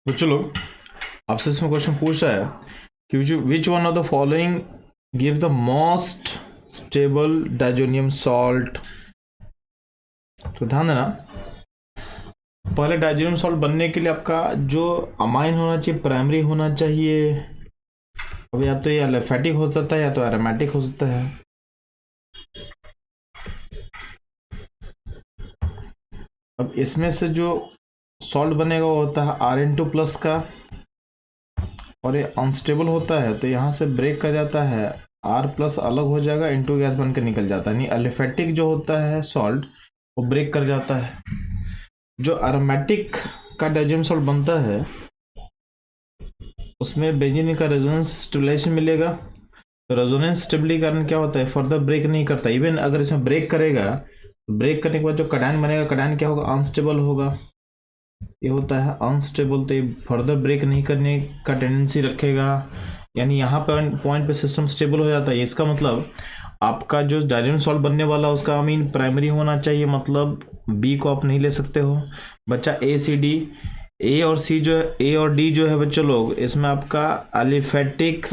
तो चलो आपसे इसमें क्वेश्चन पूछ रहा है कि which one of the following give the most stable diazonium salt. तो ध्यान देना, पहले डाइजोनियम सॉल्ट बनने के लिए आपका जो अमाइन होना चाहिए प्राइमरी होना चाहिए। अब या तो ये एलिफेटिक हो सकता है या तो एरोमेटिक हो सकता है। अब इसमें से जो सॉल्ट बनेगा वो होता है Rn2+ का, और ये अनस्टेबल होता है तो यहाँ से ब्रेक कर जाता है, R+ अलग हो जाएगा, N2 गैस बनकर निकल जाता है। यानी एलिफेटिक जो होता है सॉल्ट वो ब्रेक कर जाता है। जो एरोमेटिक का डाइजोनियम सॉल्ट बनता है उसमें बेंजीन का रेजोनेंस स्टेबलाइजेशन मिलेगा। तो रेजोनेंस स्टेबिलिटी कारण क्या होता है, फर्दर ब्रेक नहीं करता। इवन अगर इसमें ब्रेक करेगा तो ब्रेक करने के बाद जो कटायन बनेगा, कटायन क्या होगा, अनस्टेबल होगा। ये होता है अनस्टेबल, तो ये फर्दर ब्रेक नहीं करने का टेंडेंसी रखेगा। यानी यहाँ पर पॉइंट पे सिस्टम स्टेबल हो जाता है। इसका मतलब आपका जो डाइजोनियम सॉल्ट बनने वाला उसका अमीन प्राइमरी होना चाहिए, मतलब बी को आप नहीं ले सकते हो। बच्चा ACD, ए और सी जो है, ए और डी जो है बच्चों लोग, इसमें आपका एलिफेटिक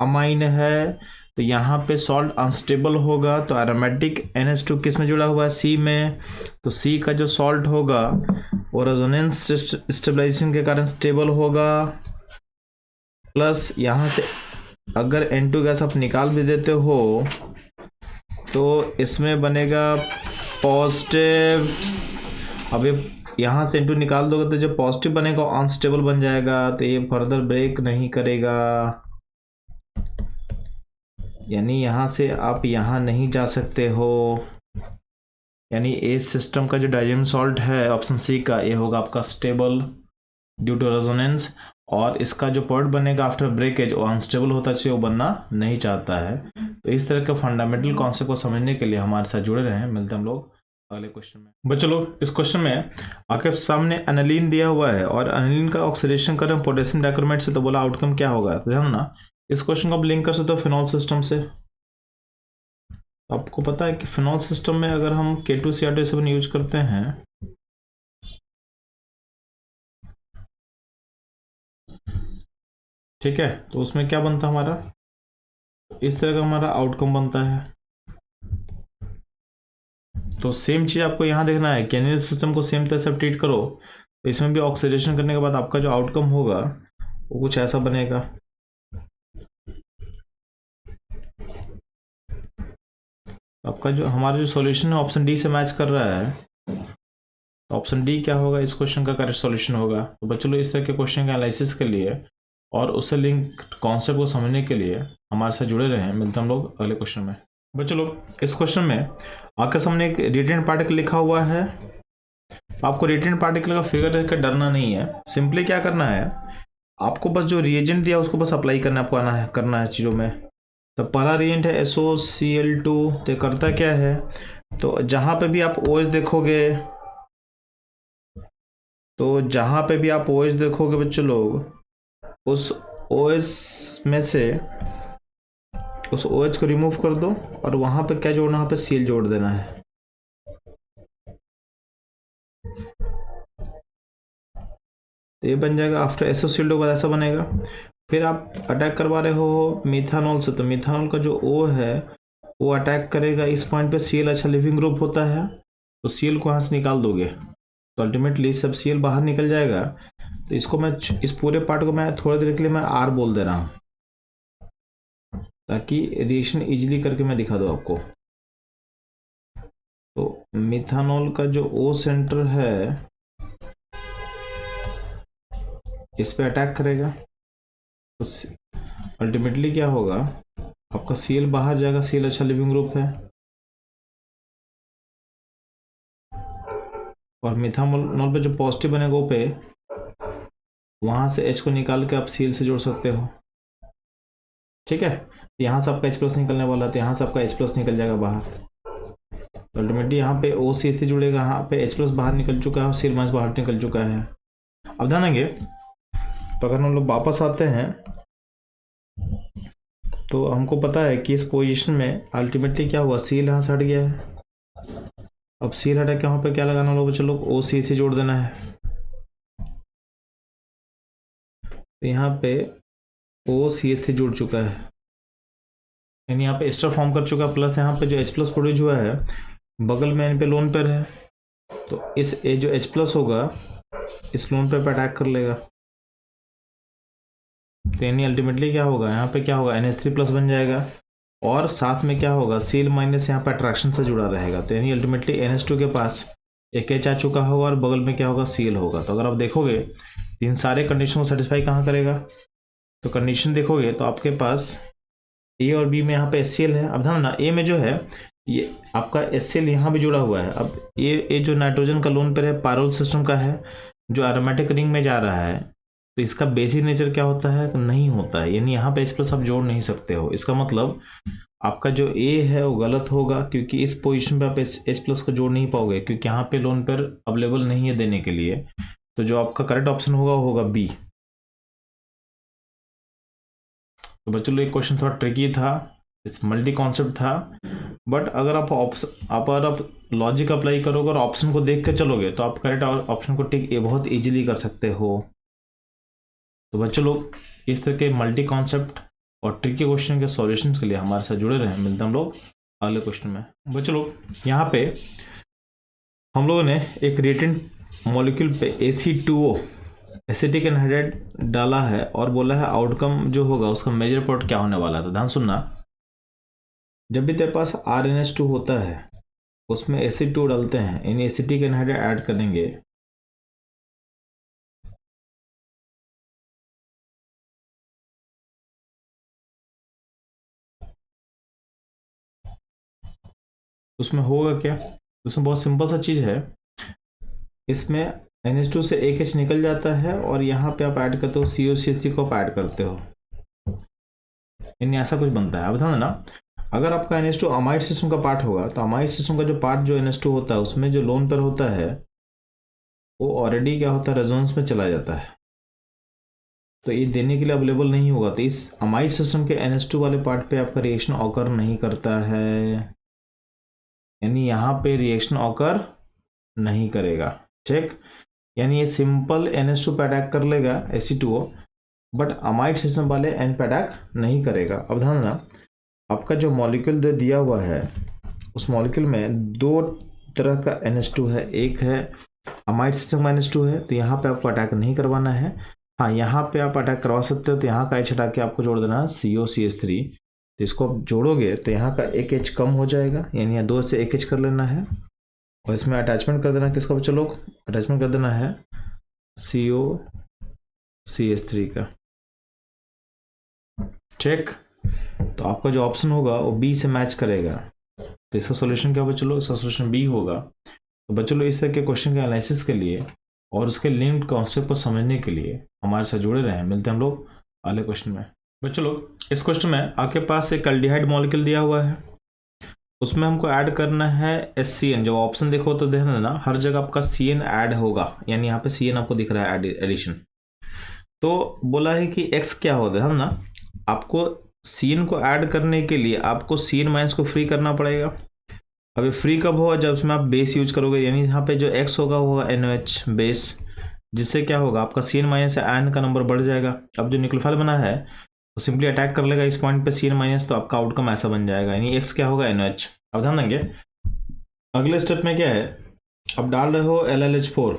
अमाइन है तो यहाँ पे सॉल्ट अनस्टेबल होगा। तो एरोमेटिक NH2 किस में जुड़ा हुआ है, सी में। तो सी का जो सॉल्ट होगा वो रेजोनेंस स्टेबलाइजेशन के कारण स्टेबल होगा। प्लस यहाँ से अगर N2 गैस आप निकाल भी देते हो तो इसमें बनेगा पॉजिटिव। अब ये यहाँ से N2 निकाल दोगे तो जो पॉजिटिव बनेगा वो अनस्टेबल बन जाएगा, तो ये फर्दर ब्रेक नहीं करेगा। यानी यहाँ से आप यहाँ नहीं जा सकते हो। यानी ए सिस्टम का जो डाइजोनियम सॉल्ट है ऑप्शन सी का, ये होगा आपका स्टेबल ड्यू टू रेजोनेंस। और इसका जो पॉइंट बनेगा आफ्टर ब्रेकेज वो अनस्टेबल होता है, वो बनना नहीं चाहता है। तो इस तरह के फंडामेंटल कॉन्सेप्ट को समझने के लिए हमारे साथ जुड़े रहें। मिलते हैं हम लोग अगले क्वेश्चन में। बच्चों लोग इस क्वेश्चन में आपके सामने एनालिन दिया हुआ है और एनालिन का ऑक्सीडेशन करें पोटेशियम डाइक्रोमेट से, तो बोला आउटकम क्या होगा। तो ध्यान ना, इस क्वेश्चन को आप लिंक कर सकते हो फिनॉल सिस्टम से। आपको पता है कि फिनॉल सिस्टम में अगर हम K2CR2 यूज करते हैं ठीक है, तो उसमें क्या बनता है हमारा, इस तरह का हमारा आउटकम बनता है। तो सेम चीज आपको यहाँ देखना है, कैनियल सिस्टम को सेम तरह से ट्रीट करो तो इसमें भी ऑक्सीडेशन करने के बाद आपका जो आउटकम होगा वो कुछ ऐसा बनेगा। आपका जो हमारा जो सॉल्यूशन है ऑप्शन डी से मैच कर रहा है, तो ऑप्शन डी क्या होगा, इस क्वेश्चन का करेक्ट सॉल्यूशन होगा। तो बच्चों लोग इस तरह के क्वेश्चन के एनालिसिस के लिए और उससे लिंक कॉन्सेप्ट को समझने के लिए हमारे साथ जुड़े रहे। मिलते हैं हम लोग अगले क्वेश्चन में। बच्चों लोग इस क्वेश्चन में आपके सामने एक रिटेन पार्टिकल लिखा हुआ है। आपको रिटेन पार्टिकल का फिगर देख कर डरना नहीं है। सिंपली क्या करना है, आपको बस जो रिएजेंट दिया उसको बस अप्लाई करना, आपको आना है करना है चीज़ों में। तो पहला रिएजेंट है SOCl2। तो करता क्या है, तो जहाँ पे भी आप OH देखोगे, तो जहाँ पे भी आप OH देखोगे बच्चों लोग, उस OH में से उस OH को रिमूव कर दो और वहां पे क्या जोड़ना है, वहां पे Cl जोड़ देना है। तो ये बन जाएगा आफ्टर SOCl2 के बाद ऐसा बनेगा। फिर आप अटैक करवा रहे हो मिथानॉल से, तो मिथानॉल का जो O है वो अटैक करेगा इस पॉइंट पे। Cl अच्छा लिविंग ग्रुप होता है, तो Cl को यहाँ से निकाल दोगे तो अल्टीमेटली सब Cl बाहर निकल जाएगा। तो इसको मैं, इस पूरे पार्ट को मैं थोड़ी देर के लिए मैं R बोल दे रहा हूँ ताकि रिएक्शन इजीली करके मैं दिखा दूँ आपको। तो मिथानॉल का जो O सेंटर है इस पे अटैक करेगा, तो अल्टीमेटली क्या होगा, आपका Cl बाहर जाएगा। Cl अच्छा लिविंग ग्रुप है, और मिथानॉल पे जो पॉजिटिव बनेगा वो पे वहां से H को निकाल के आप Cl से जोड़ सकते हो। ठीक है, यहाँ से आपका H+ निकलने वाला है, तो यहाँ से आपका H+ निकल जाएगा बाहर। तो अल्टीमेटली यहाँ पे OC से जुड़ेगा, यहाँ पे H+ बाहर निकल चुका है और Cl- बाहर निकल चुका है। अब ध्यान देंगे, तो अगर हम लोग वापस आते हैं तो हमको पता है कि इस पोजीशन में अल्टीमेटली क्या हुआ, Cl यहाँ से हट गया है। अब Cl हटा के वहाँ पे क्या लगाना होगा, चलो OC से जोड़ देना है। तो यहाँ पे OCH3 जुड़ चुका है, यानी यहाँ पे एस्टर फॉर्म कर चुका, प्लस यहाँ पे जो H प्लस प्रोड्यूस हुआ है बगल में N पे लोन पेयर है, तो इस जो H प्लस होगा इस लोन पेयर पे अटैक कर लेगा। तो यानी अल्टीमेटली क्या होगा, यहाँ पे क्या होगा, NH3 प्लस बन जाएगा और साथ में क्या होगा, Cl माइनस यहाँ पे अट्रैक्शन से जुड़ा रहेगा। तो यानी अल्टीमेटली NH2 के पास एक H आ चुका होगा और बगल में क्या होगा, Cl होगा। तो अगर आप देखोगे इन सारे कंडीशन को सेटिस्फाई कहाँ करेगा, तो कंडीशन देखोगे तो आपके पास A और B में यहाँ पे HCl है। अब ध्यान ना, A में जो है ये आपका HCl यहाँ भी जुड़ा हुआ है। अब ये जो नाइट्रोजन का लोन पेयर है पायरोल सिस्टम का है जो एरोमेटिक रिंग में जा रहा है, तो इसका बेसिक नेचर क्या होता है, तो नहीं होता है, यानी यहाँ पे H प्लस आप जोड़ नहीं सकते हो। इसका मतलब आपका जो A है वो गलत होगा, क्योंकि इस पोजीशन पे आप H प्लस को जोड़ नहीं पाओगे, क्योंकि यहाँ पे लोन पेयर अवेलेबल नहीं है देने के लिए। तो जो आपका करेक्ट ऑप्शन होगा वो होगा B। तो बच्चों ये क्वेश्चन थोड़ा ट्रिकी था, इस मल्टी कॉन्सेप्ट था, बट अगर आप लॉजिक अप्लाई करोगे और ऑप्शन को देख के चलोगे तो आप करेक्ट ऑप्शन को टिक बहुत इजीली कर सकते हो। तो बच्चों लोग इस तरह के मल्टी कॉन्सेप्ट और ट्रिकी क्वेश्चन के सॉल्यूशन के लिए हमारे साथ जुड़े रहे। मिलते हैं हम लोग अगले क्वेश्चन में। बच्चों लोग यहाँ पे हम लोगों ने एक रिएक्टेंट मॉलिक्यूल पे Ac2O एसिटिक एनहाइड्राइड डाला है और बोला है आउटकम जो होगा उसका मेजर प्रोडक्ट क्या होने वाला है। तो ध्यान सुनना, जब भी तेरे पास RNH2 होता है उसमें Ac2 डालते हैं, यानी एसिटिक एनहाइड्राइड ऐड करेंगे, उसमें होगा क्या, उसमें बहुत सिंपल सा चीज़ है, इसमें NH2 से एक H निकल जाता है और यहाँ पे आप ऐड करते हो COCH3 को आप ऐड करते हो, यानी ऐसा कुछ बनता है। अब ध्यान देना, अगर आपका NH2 अमाइड सिस्टम का पार्ट होगा तो अमाइड सिस्टम का जो पार्ट जो NH2 होता है उसमें जो लोन पेयर होता है वो ऑलरेडी क्या होता है, रेजोनेंस में चला जाता है, तो ये देने के लिए अवेलेबल नहीं होगा। तो इस अमाइड सिस्टम के NH2 वाले पार्ट पे आपका रिएक्शन ऑकर नहीं करता है, यानी यहाँ पे रिएक्शन ऑकर नहीं करेगा। ठीक, यानी ये सिंपल NH2 पे अटैक कर लेगा Ac2O, बट अमाइड सिस्टम वाले N पे अटैक नहीं करेगा। अब ध्यान देना, आपका जो मॉलिक्यूल दिया हुआ है उस मॉलिक्यूल में दो तरह का NH2 है, एक है अमाइड सिस्टम NH2 है, तो यहाँ पे आपको अटैक नहीं करवाना है। हाँ, यहाँ पे आप अटैक करवा सकते हो, तो यहाँ का H हटा के आपको जोड़ देना है COCH3, तो इसको आप जोड़ोगे तो यहाँ का एक H कम हो जाएगा, यानी यहाँ 2 से एक H कर लेना है और इसमें अटैचमेंट कर देना किसका बच्चों लोग, अटैचमेंट कर देना है COCH3 का। ठीक, तो आपका जो ऑप्शन होगा वो B से मैच करेगा, तो इसका सॉल्यूशन क्या बच्चों लोग, इसका सॉल्यूशन B होगा। तो बच्चों लोग इस तरह के क्वेश्चन के एनालिसिस के लिए और उसके लिंक्ड कॉन्सेप्ट को समझने के लिए हमारे साथ जुड़े रहे। मिलते हैं हम लोग अगले क्वेश्चन में। बच्चों लोग इस क्वेश्चन में आपके पास एक एल्डिहाइड मॉलिक्यूल दिया हुआ है, उसमें हमको ऐड करना है HCN। जब ऑप्शन देखो तो ध्यान देना हर जगह आपका CN ऐड होगा, यानी यहाँ पे CN आपको दिख रहा है एडिशन। तो बोला है कि X क्या होता है ना, आपको CN को ऐड करने के लिए आपको CN माइनस को फ्री करना पड़ेगा। अभी फ्री कब होगा, जब उसमें आप बेस यूज करोगे, यानी यहाँ पे जो X होगा वो होगा NOH बेस, जिससे क्या होगा आपका CN माइनस से आयन का नंबर बढ़ जाएगा। अब जो न्यूक्लियोफाइल बना है वो सिंपली अटैक कर लेगा इस पॉइंट पे CN माइनस, तो आपका आउटकम ऐसा बन जाएगा, यानी X क्या होगा NOH। अब ध्यान देंगे अगले स्टेप में क्या है, अब डाल रहे हो LLH4।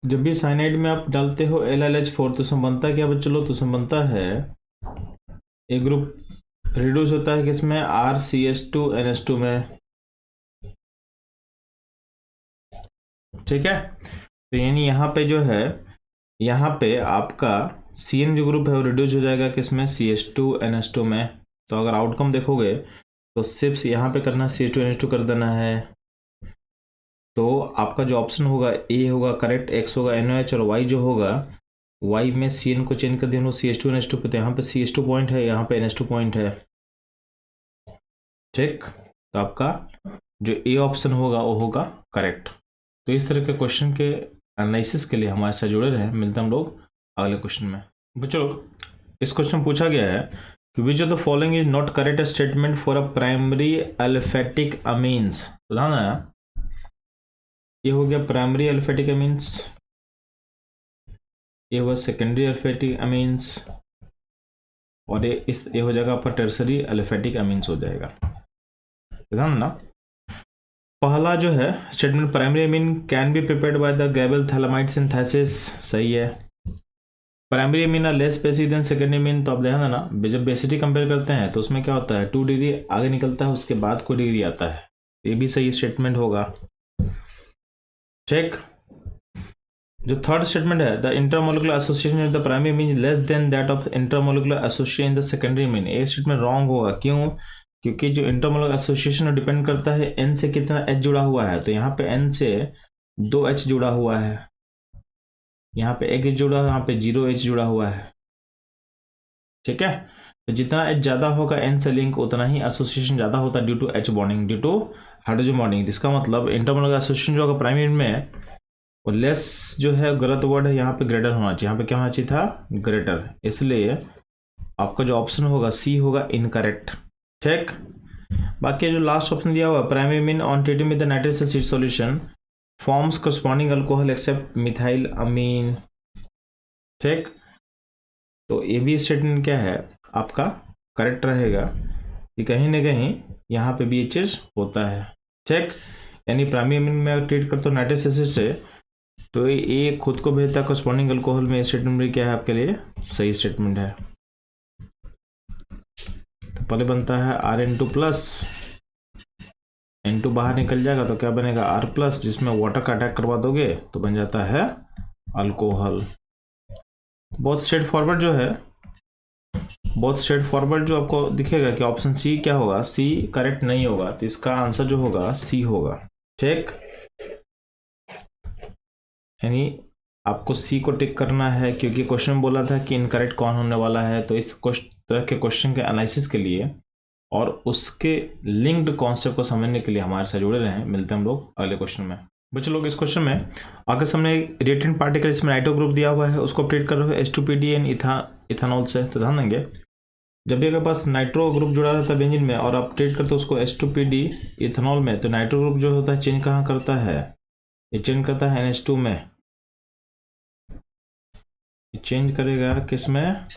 जब भी साइनाइड में आप डालते हो LLH4 तो उसमें बनता क्या बच्चों लोग, तो उसमें बनता है एक ग्रुप रिड्यूस होता है किसमें, RCH2NH2 में। ठीक है, तो यानी यहाँ पे जो है, यहाँ पे आपका CN जो ग्रुप है वो रिड्यूस हो जाएगा किसमें, CH2NH2 में। तो अगर आउटकम देखोगे तो सिर्फ यहाँ पे करना CH2NH2 कर देना है, तो आपका जो ऑप्शन होगा A होगा करेक्ट, X होगा NOH और Y जो होगा Y में CN को चेंज कर दिया CH2NH2 पे, तो यहाँ पे CH2 पॉइंट है, यहाँ पे NH2 पॉइंट है। ठीक, तो आपका जो A ऑप्शन होगा वो होगा करेक्ट। तो इस तरह के क्वेश्चन के एनालिसिस के लिए हमारे साथ जुड़े रहे। मिलते हैं हम लोग अगले क्वेश्चन में। बच्चों इस क्वेश्चन में पूछा गया है कि विच of the following is not correct statement for a primary एल्फेटिक amines. तो ध्यान आया, ये हो गया प्राइमरी एल्फेटिक अमीन्स, ये हुआ सेकेंडरी अल्फेटिक अमीन्स और ये हो जाएगा आपका टर्सरी अल्फेटिक अमीन्स हो जाएगा। ध्यान ना, पहला जो है statement primary amine can be prepared by the Gabriel phthalimide synthesis, सही है। Primary amine are less basic than secondary amine, तो आप ध्यान देना जब बेसिटी कंपेयर करते हैं तो उसमें क्या होता है 2 डिग्री आगे निकलता है, उसके बाद कोई डिग्री आता है, ये भी सही स्टेटमेंट होगा। ठीक, जो थर्ड स्टेटमेंट है the intermolecular association of the primary amine less than that of intermolecular association in the secondary amine, ये स्टेटमेंट रॉन्ग होगा। क्यों? क्योंकि जो इंटरमोलिकुलर एसोसिएशन डिपेंड करता है एन से कितना एच जुड़ा हुआ है, तो यहाँ पे एन से 2 एच जुड़ा हुआ है, यहाँ पे 1 एच जुड़ा है, यहाँ पे 0 एच जुड़ा हुआ है। ठीक है, तो जितना एच ज्यादा होगा एन से लिंक उतना ही एसोसिएशन ज्यादा होता है due to H bonding, due to hydrogen bonding. इसका मतलब इंटरमोलिकुलर एसोसिएशन जो होगा प्राइमरी में और लेस जो है गलत वर्ड है, यहाँ पे ग्रेटर होना चाहिए, यहाँ पे क्या होना चाहिए था ग्रेटर, इसलिए आपका जो ऑप्शन होगा सी होगा इनकरेक्ट। ठीक, बाकी जो लास्ट ऑप्शन दिया हुआ primary amine on treating with the nitrous acid solution forms corresponding alcohol except methyl amine. ठीक, तो ये भी स्टेटमेंट क्या है आपका करेक्ट रहेगा कि कहीं ना कहीं यहाँ पे BHS होता है। ठीक, यानी प्राइमरी अमीन में ट्रीट करते हो नाइट्रस एसिड से तो ये खुद को भेजता है करस्पॉन्डिंग अल्कोहल में, स्टेटमेंट क्या है आपके लिए सही स्टेटमेंट है। तो पहले बनता है Rn2 प्लस, N2 बाहर निकल जाएगा तो क्या बनेगा R प्लस, जिसमें वाटर का अटैक करवा दोगे तो बन जाता है अल्कोहल। बहुत स्ट्रेट फॉरवर्ड जो है, बहुत स्ट्रेट फॉरवर्ड जो आपको दिखेगा कि ऑप्शन सी क्या होगा, सी करेक्ट नहीं होगा, तो इसका आंसर जो होगा सी होगा। ठीक, यानी आपको सी को टिक करना है क्योंकि क्वेश्चन में बोला था कि इनकरेक्ट कौन होने वाला है, तो इस तरह के क्वेश्चन के एनालिसिस के लिए और उसके लिंक्ड कॉन्सेप्ट को समझने के लिए हमारे साथ जुड़े रहें। मिलते हैं हम लोग अगले क्वेश्चन में। बच्चों लोग इस क्वेश्चन में आगे सामने रिएक्टेंट पार्टिकल इसमें नाइट्रो ग्रुप दिया हुआ है, उसको ट्रीट कर रहे हो H2PD एंड इथानॉल से। तो ध्यान देंगे जब भी आपके पास नाइट्रो ग्रुप जुड़ा रहता है बेंजीन में और आप ट्रीट करते हो उसको H2PD इथानॉल में, तो नाइट्रो ग्रुप जो होता है चेंज कहाँ करता है, ये चेंज करता है NH2 में, चेंज करेगा किस में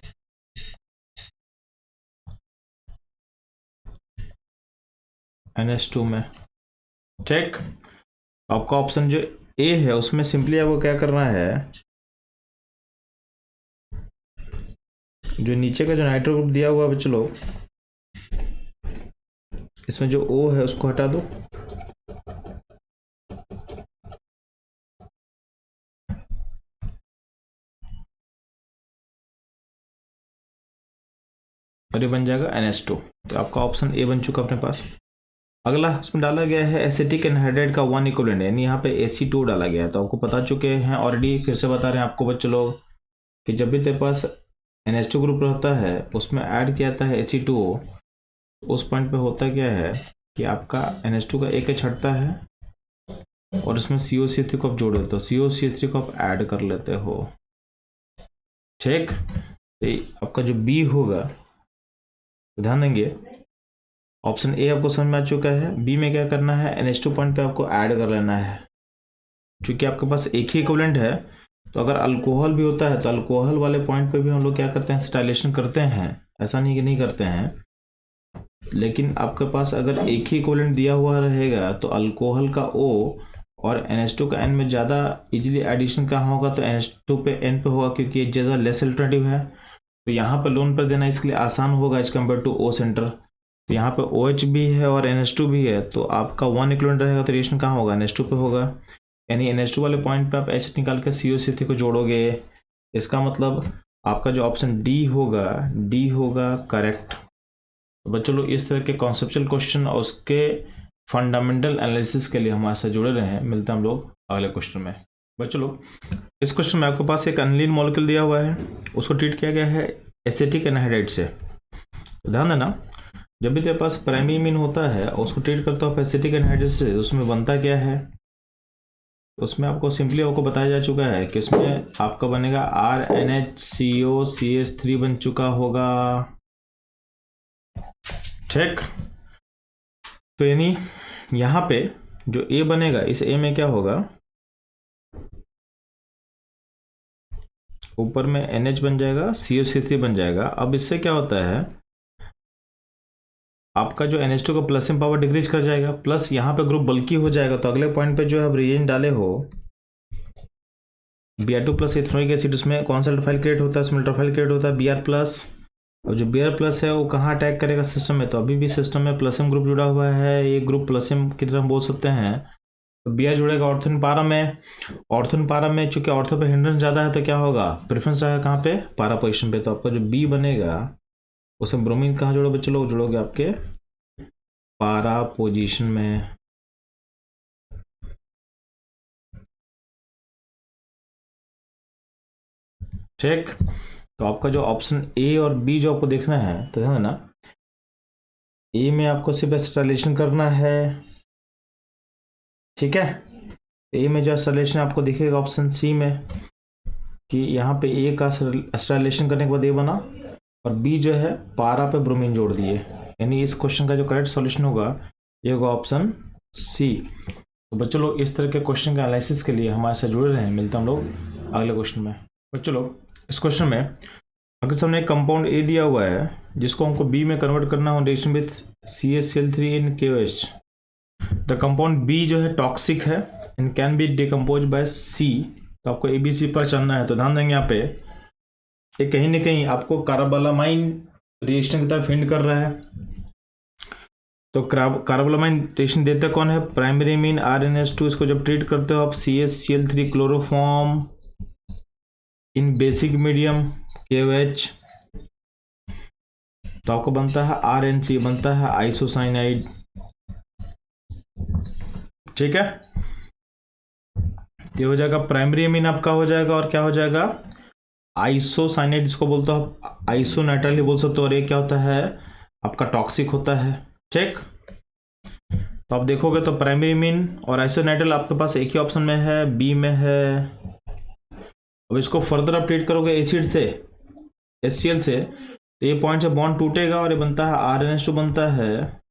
NH2 में। ठीक, आपका ऑप्शन जो ए है उसमें सिंपली आपको क्या करना है, जो नीचे का जो नाइट्रो ग्रुप दिया हुआ है बच्चों लोग, इसमें जो O है उसको हटा दो, और ये बन जाएगा NH2। तो आपका ऑप्शन ए बन चुका अपने पास। अगला उसमें डाला गया है एसिटिक एनहाइड्राइड का 1 इक्विवेलेंट, यानी यहाँ पे Ac2 डाला गया है। तो आपको पता चुके हैं ऑलरेडी, फिर से बता रहे हैं आपको बच्चों लोग कि जब भी तेरे पास NH2 ग्रुप रहता है उसमें ऐड किया जाता है Ac2, उस पॉइंट पे होता क्या है कि आपका NH2 का एक H हटता है और इसमें COCH3 को आप जोड़ देते हो, COCH3 को आप ऐड कर लेते हो। ठीक, तो आपका जो बी होगा ध्यान देंगे ऑप्शन ए आपको समझ में आ चुका है, बी में क्या करना है NH2 पॉइंट पे आपको ऐड कर लेना है। क्योंकि आपके पास एक ही इक्विवेलेंट है तो अगर अल्कोहल भी होता है तो अल्कोहल वाले पॉइंट पे भी हम लोग क्या करते हैं स्टाइलेशन करते हैं, ऐसा नहीं कि नहीं करते हैं, लेकिन आपके पास अगर एक ही इक्विवेलेंट दिया हुआ रहेगा तो अल्कोहल का O और NH2 का N में ज़्यादा इजीली एडिशन कहाँ होगा, तो NH2 पे N पे होगा क्योंकि ये ज़्यादा लेस अल्टरनेटिव है। तो यहाँ पर लोन पर देना इसके लिए आसान होगा as compare to O centre. तो यहाँ पे OH भी है और NH2 भी है, तो आपका 1 इक्विवेलेंट रहेगा तो रिएक्शन कहाँ होगा NH2 पे होगा, यानी NH2 वाले पॉइंट पे आप H निकाल के COCH3 को जोड़ोगे। इसका मतलब आपका जो ऑप्शन डी होगा करेक्ट। तो बच्चों लोग इस तरह के कॉन्सेप्चुअल क्वेश्चन और उसके फंडामेंटल एनालिसिस के लिए हमारे साथ जुड़े रहे हैं। मिलते हैं हम लोग अगले क्वेश्चन में। बच्चों लोग इस क्वेश्चन में आपके पास एक अनिलीन मॉलिक्यूल दिया हुआ है, उसको ट्रीट किया गया है एसिटिक एनहाइड्राइड से। तो ध्यान देना जब भी तेरे पास प्राइमरी मीन होता है और उसको ट्रीट करता हो एसिटिक एनहाइड्राइड से, उसमें बनता क्या है, उसमें आपको सिंपली आपको बताया जा चुका है कि उसमें आपका बनेगा RNHCOCH3 बन चुका होगा। ठीक, तो यानी यहाँ पे जो A बनेगा इस A में क्या होगा ऊपर में NH बन जाएगा, COC3 बन जाएगा। अब इससे क्या होता है, आपका जो NH2 का प्लस पावर डिक्रीज कर जाएगा, प्लस यहाँ पे ग्रुप बल्की हो जाएगा। तो अगले पॉइंट पे जो है आप रिएजेंट डाले हो Br2 प्लस इथेनोइक एसिड, उसमें कौन सा अल्टरफाइल क्रिएट होता है, उसमें अल्टरफाइल क्रिएट होता है Br प्लस। और जो Br प्लस है वो कहाँ अटैक करेगा, सिस्टम में। तो अभी भी सिस्टम में प्लस एम ग्रुप जुड़ा हुआ है, ये ग्रुप प्लस एम की तरह बोल सकते हैं। तो Br जुड़ेगा ऑर्थोन पारा में। ऑर्थोन पारा में चूंकि ऑर्थो पे हिंड्रेंस ज़्यादा है तो क्या होगा, प्रेफरेंस आएगा कहाँ पे, पारा पोजिशन पे। तो आपका जो B बनेगा उसमें ब्रोमीन कहाँ जोड़ोगे बच्चे लोग, जुड़ोगे आपके पारा पोजीशन में। ठीक, तो आपका जो ऑप्शन ए और बी जो आपको देखना है, तो है ना, ए में आपको सिर्फ एस्टाइलेशन करना है। ठीक है, ए में जो एस्टाइलेशन आपको दिखेगा ऑप्शन सी में, कि यहाँ पे ए का एस्टाइलेशन करने के बाद ए बना, और बी जो है पारा पे ब्रोमीन जोड़ दिए। यानी इस क्वेश्चन का जो करेक्ट सॉल्यूशन होगा ये होगा ऑप्शन सी। तो बच्चों लोग इस तरह के क्वेश्चन के एनालिसिस के लिए हमारे साथ जुड़े रहें। मिलते हैं हम लोग अगले क्वेश्चन में। बच्चों लोग इस क्वेश्चन में अगर हमने एक कंपाउंड ए दिया हुआ है जिसको हमको बी में कन्वर्ट करना हो reaction with CaCl3 in KOH। The compound B जो है टॉक्सिक है and can be decompose by C. तो आपको ABC पर चलना है। तो ध्यान देंगे यहाँ पे, ये कहीं ना कहीं आपको कार्बालामाइन रिएक्शन की तरफ हिंट कर रहा है। तो कार्बालामाइन रिएक्शन देता कौन है, प्राइमरी मीन RnH2। इसको जब ट्रीट करते हो आप CaCl3 क्लोरोफॉर्म इन बेसिक मीडियम KOH, तो आपको बनता है RNC, बनता है आइसोसाइनाइड। ठीक है, ये हो जाएगा प्राइमरी अमीन आपका हो जाएगा, और क्या हो जाएगा, आइसोसाइनाइड। इसको बोलते हो आइसोनाइट्राइल बोल सकते हो। और ये क्या होता है, आपका टॉक्सिक होता है। ठीक, तो आप देखोगे तो प्राइमरी अमीन और आइसोनाइट्राइल आपके पास एक ही ऑप्शन में है, बी में है। अब इसको फर्दर आप ट्रीट करोगे एसिड से, HCl से, तो ये पॉइंट से बॉन्ड टूटेगा और ये बनता है RnH2 बनता है।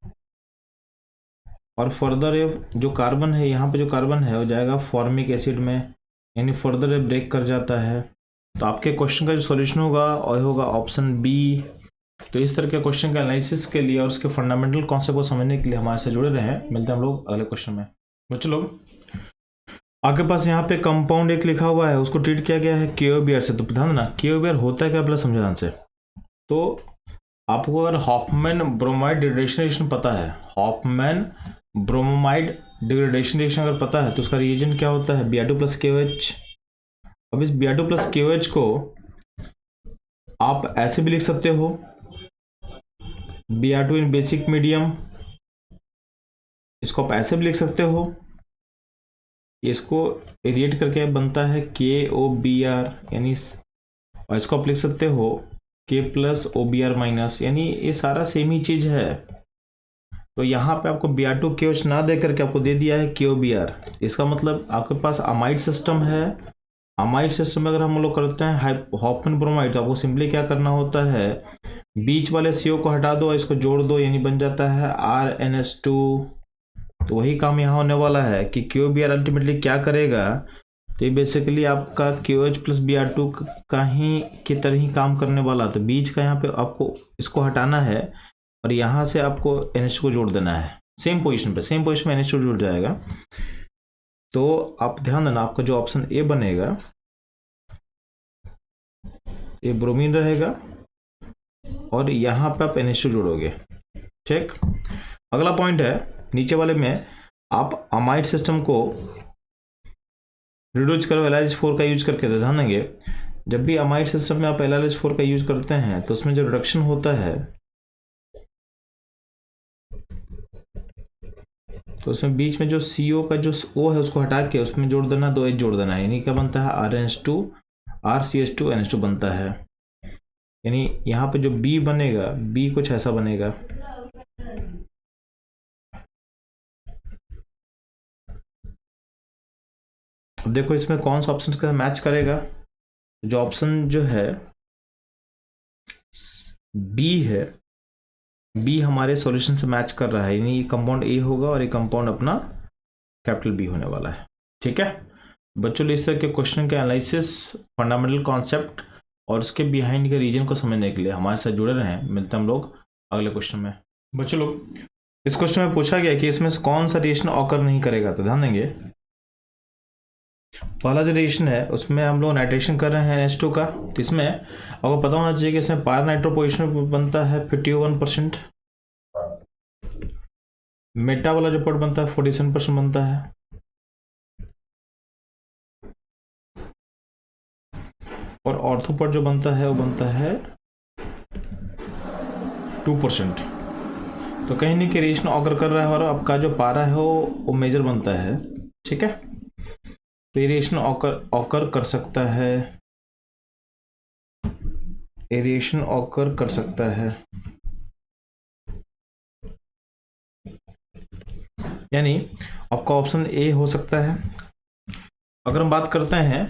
और फर्दर ये जो कार्बन है, यहाँ पे जो कार्बन है वो जाएगा फॉर्मिक एसिड में, यानी फर्दर ये ब्रेक कर जाता है। तो आपके क्वेश्चन का जो सॉल्यूशन होगा और होगा ऑप्शन बी। तो इस तरह के क्वेश्चन के एनालिसिस के लिए और उसके फंडामेंटल कॉन्सेप्ट को समझने के लिए हमारे से जुड़े रहें। मिलते हैं हम लोग अगले क्वेश्चन में। बच्चों लोग आपके पास यहाँ पे कंपाउंड एक लिखा हुआ है, उसको ट्रीट किया गया है KOBr से। तो ध्यान देना KOBr होता है क्या, पहले समझे ध्यान से। तो आपको अगर हॉफमैन ब्रोमाइड डिग्रेडेशन रिएक्शन पता है, हॉफमैन ब्रोमाइड डिग्रेडेशन रिएक्शन अगर पता है, तो उसका रिएजेंट क्या होता है, Br2 प्लस KOH। अब इस Br2 प्लस KOH को आप ऐसे भी लिख सकते हो, Br2 इन बेसिक मीडियम। इसको आप ऐसे भी लिख सकते हो, इसको एरिएट करके बनता है KOBr, यानी, और इसको आप लिख सकते हो K प्लस OBr माइनस, यानी ये सारा सेम ही चीज है। तो यहाँ पे आपको Br2 KOH ना दे करके आपको दे दिया है KOBr। इसका मतलब आपके पास अमाइड सिस्टम है। अमाइड सिस्टम में अगर हम लोग करते हैं हॉफमैन ब्रोमाइड, तो आपको सिंपली क्या करना होता है, बीच वाले CO को हटा दो, इसको जोड़ दो, यानी बन जाता है RnH2। तो वही काम यहाँ होने वाला है कि KOBr अल्टीमेटली क्या करेगा, तो ये बेसिकली आपका KOH प्लस Br2 का ही की तरह ही काम करने वाला। तो बीच का यहाँ पे आपको इसको हटाना है और यहाँ से आपको NH2 को जोड़ देना है सेम पोजीशन पे, सेम पोजीशन में NH2 जुड़ जाएगा। तो आप ध्यान देना, आपका जो ऑप्शन ए बनेगा ये ब्रोमीन रहेगा और यहाँ पे आप NH2 जोड़ोगे। ठीक, अगला पॉइंट है नीचे वाले में, आप अमाइड सिस्टम को रिड्यूस करो LiH4 का यूज करके। तो ध्यान देंगे, जब भी अमाइड सिस्टम में आप LiH4 का यूज करते हैं तो उसमें जो रिडक्शन होता है, तो उसमें बीच में जो CO का जो O है उसको हटा के उसमें जोड़ देना, 2 H जोड़ देना है, यानी क्या बनता है RnH2 RCH2 NH2 बनता है। यानी यहाँ पे जो B बनेगा, B कुछ ऐसा बनेगा। अब देखो इसमें कौन सा ऑप्शन का मैच करेगा। जो ऑप्शन जो है B है, B हमारे सॉल्यूशन से मैच कर रहा है, यानी ये कंपाउंड A होगा और ये कंपाउंड अपना कैपिटल B होने वाला है। ठीक है, बच्चों इस तरह के क्वेश्चन के एनालिसिस, फंडामेंटल कॉन्सेप्ट और उसके बिहाइंड के रीजन को समझने के लिए हमारे साथ जुड़े रहें। मिलते हैं हम लोग अगले क्वेश्चन में। बच्चों लोग इस क्वेश्चन में पूछा गया कि इसमें से कौन सा रिएक्शन ऑकर नहीं करेगा, तो ध्यान देंगे। पहला जो रिएक्शन है उसमें हम लोग नाइट्रेशन कर रहे हैं NH2 का, तो इसमें आपको पता होना चाहिए कि इसमें पार नाइट्रो पोजिशन बनता है 51%, मेटा वाला जो पार्ट बनता है 47% बनता है, और ऑर्थो पार्ट जो बनता है वो बनता है 2%। तो कहीं नहीं कि रिएक्शन ऑकर कर रहा है और आपका जो पारा है वो मेजर बनता है, ठीक है। तो ये रिएक्शन ऑकर कर सकता है, एरिएशन ऑकर कर सकता है, यानी आपका ऑप्शन ए हो सकता है। अगर हम बात करते हैं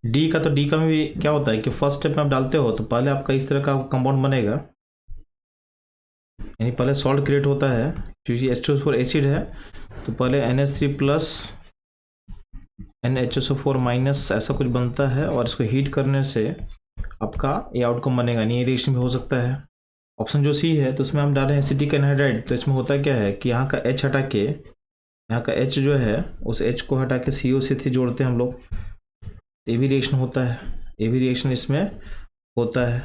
डी का, तो डी का में भी क्या होता है कि फर्स्ट स्टेप में आप डालते हो तो पहले आपका इस तरह का कंपाउंड बनेगा, यानी पहले सॉल्ट क्रिएट होता है क्योंकि H2SO4 एसिड है, तो पहले NH3 प्लस NHSO4 माइनस ऐसा कुछ बनता है और इसको हीट करने से आपका ये आउटकम बनेगा। नहीं, ये रिएक्शन भी हो सकता है। ऑप्शन जो सी है तो उसमें हम डालें एसिटिक एनहाइड्राइड, तो इसमें होता क्या है कि यहाँ का H हटा के, यहाँ का H जो है उस H को हटा के COC3 जोड़ते हैं हम लोग, ये भी रिएक्शन होता है, ये भी रिएक्शन इसमें होता है,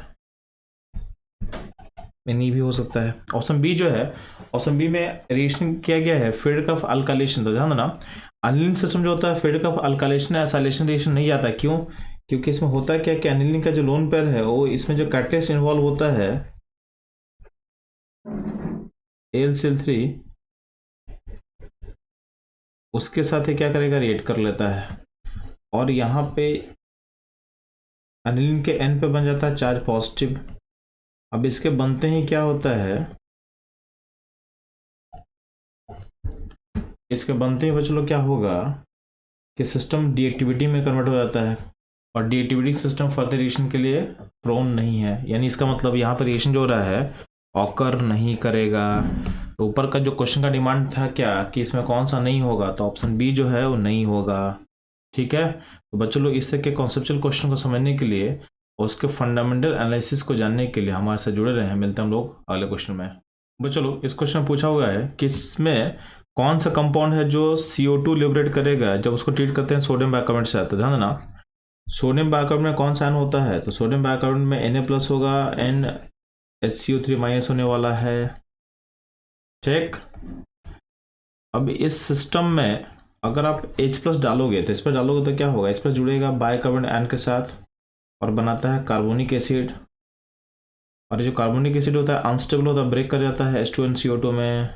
यानी भी हो सकता है। ऑप्शन बी जो है, ऑप्शन बी में रिएक्शन किया गया है फेडरिक ऑफ अल्काइलेशन, तो ध्यान देना एनिलीन सिस्टम जो होता है फेडरिक ऑफ अल्काइलेशन एसाइलेशन रिएक्शन नहीं आता। क्यों? क्योंकि इसमें होता क्या कि एनिलीन का जो लोन पेयर है वो इसमें जो कैटलिस्ट इन्वॉल्व होता है AlCl3, उसके साथ ही क्या करेगा, रिएक्ट कर लेता है, और यहाँ पे एनिलीन के एन पे बन जाता है चार्ज पॉजिटिव। अब इसके बनते ही क्या होता है, इसके बनते ही बच्चों लोग क्या होगा कि सिस्टम डीएक्टिविटी में कन्वर्ट हो जाता है, और डीएक्टिविटी सिस्टम फर्दर रिएक्शन के लिए प्रोन नहीं है, यानी इसका मतलब यहाँ पर रिएक्शन जो हो रहा है ऑकर नहीं करेगा। तो ऊपर का जो क्वेश्चन का डिमांड था क्या कि इसमें कौन सा नहीं होगा, तो ऑप्शन बी जो है वो नहीं होगा, ठीक है। तो बच्चों लोग इस तरह के कॉन्सेप्चुअल क्वेश्चन को समझने के लिए और उसके फंडामेंटल एनालिसिस को जानने के लिए हमारे साथ जुड़े रहे हैं। मिलते हैं हम लोग अगले क्वेश्चन में। बच्चों लोग इस क्वेश्चन में पूछा हुआ है कि इसमें कौन सा कंपाउंड है जो CO2 लिबरेट करेगा जब उसको ट्रीट करते हैं सोडियम बाइकार्बोनेट से। तो ध्यान देना सोडियम बाइकार्बोनेट में कौन सा आयन होता है, तो सोडियम बाइकार्बोनेट में Na+ होगा, NHCO3 माइनस होने वाला है, ठीक। अब इस सिस्टम में अगर आप H+ डालोगे तो इस पर डालोगे तो क्या होगा, H+ जुड़ेगा बाइकार्बोनेट आयन के साथ और बनाता है कार्बोनिक एसिड, और ये जो कार्बोनिक एसिड होता है अनस्टेबल होता है, ब्रेक कर जाता है H2NCO2 में,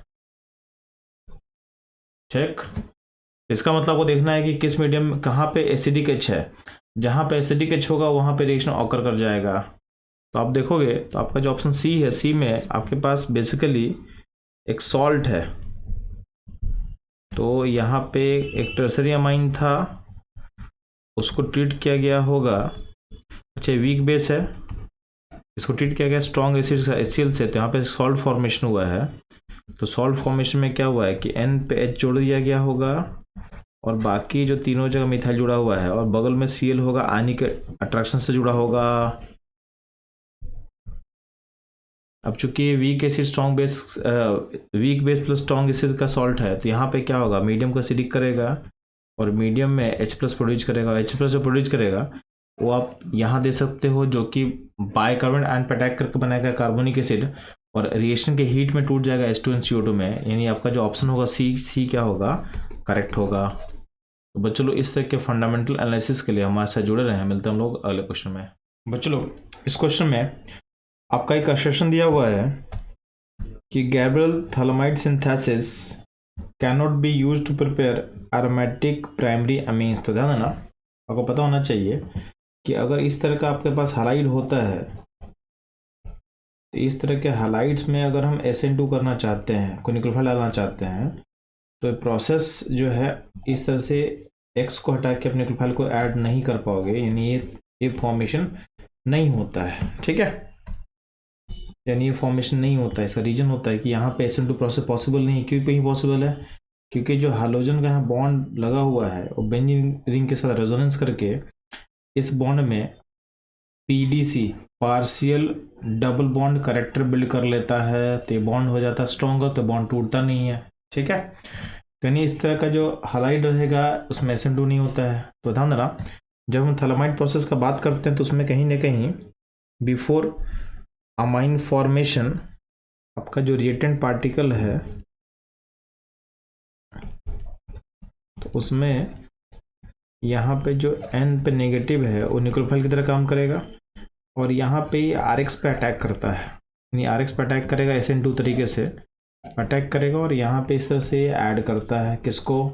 ठीक। इसका मतलब आपको देखना है कि किस मीडियम कहाँ पे एसिडिक H है, जहाँ पे एसिडिक H होगा वहाँ पे रिएक्शन ऑकर कर जाएगा। तो आप देखोगे तो आपका जो ऑप्शन सी है, सी में आपके पास बेसिकली एक सॉल्ट है, तो यहाँ पे एक टर्सरी अमाइन था उसको ट्रीट किया गया होगा, अच्छा वीक बेस है, इसको ट्रीट किया गया स्ट्रॉन्ग एसिड HCl से, तो यहाँ पे सॉल्ट फॉर्मेशन हुआ है। तो सॉल्ट फॉर्मेशन में क्या हुआ है कि N पे H जोड़ दिया गया होगा और बाकी जो तीनों जगह मिथाइल जुड़ा हुआ है, और बगल में Cl होगा आयनिक अट्रैक्शन से जुड़ा होगा। अब चूंकि weak acid strong base, weak base plus strong acid का सॉल्ट है, तो यहाँ पे क्या होगा, मीडियम को एसिडिक करेगा और मीडियम में H+ प्रोड्यूस करेगा। H+ जो प्रोड्यूस करेगा वो आप यहाँ दे सकते हो, जो कि बाइकार्बोनेट आयन पे अटैक करके बनाएगा कार्बोनिक एसिड और रिएक्शन के हीट में टूट जाएगा H2NCO2 में, यानी आपका जो ऑप्शन होगा सी क्या होगा, करेक्ट होगा। तो बच्चों लोग इस तरह के फंडामेंटल एनालिसिस के लिए हमारे साथ जुड़े रहे हैं। मिलते हैं हम लोग अगले क्वेश्चन में। बच्चों लोग इस क्वेश्चन में आपका एक असर्शन दिया हुआ है कि Gabriel phthalimide synthesis can not be use to prepare aromatic primary amines. तो ध्यान देना आपको पता होना चाहिए कि अगर इस तरह का आपके पास हालाइड होता है, तो इस तरह के हालाइड्स में अगर हम SN2 करना चाहते हैं, कोई न्यूक्लियोफाइल डालना चाहते हैं, तो प्रोसेस जो है इस तरह से X को हटा के अपने न्यूक्लियोफाइल को ऐड नहीं कर पाओगे, यानी ये फॉर्मेशन नहीं होता है, ठीक है। यानी ये फॉर्मेशन नहीं होता है, इसका रीजन होता है कि यहाँ पे SN2 प्रोसेस पॉसिबल नहीं है। क्यों नहीं पॉसिबल है, क्योंकि जो हाइड्रोजन का यहाँ बॉन्ड लगा हुआ है वो बेंजीन रिंग के साथ रेजोनेंस करके इस बॉन्ड में PDC partial double bond character build कर लेता है, तो ये बॉन्ड हो जाता है स्ट्रॉन्गर, तो बॉन्ड टूटता नहीं है। ठीक है, यानी इस तरह का जो हालाइड रहेगा उसमें SN2 नहीं होता है। तो ध्यान देना, जब हम थैलामाइड प्रोसेस का बात करते हैं तो उसमें कहीं ना कहीं बिफोर अमाइन फॉर्मेशन आपका जो रिएक्टेंट पार्टिकल है तो उसमें यहाँ पे जो N पे नेगेटिव है वो न्यूक्लियोफाइल की तरह काम करेगा, और यहाँ पे ये RX पे अटैक करता है, यानी RX पे अटैक करेगा, SN2 तरीके से अटैक करेगा, और यहाँ पे इस तरह से ये ऐड करता है किसको,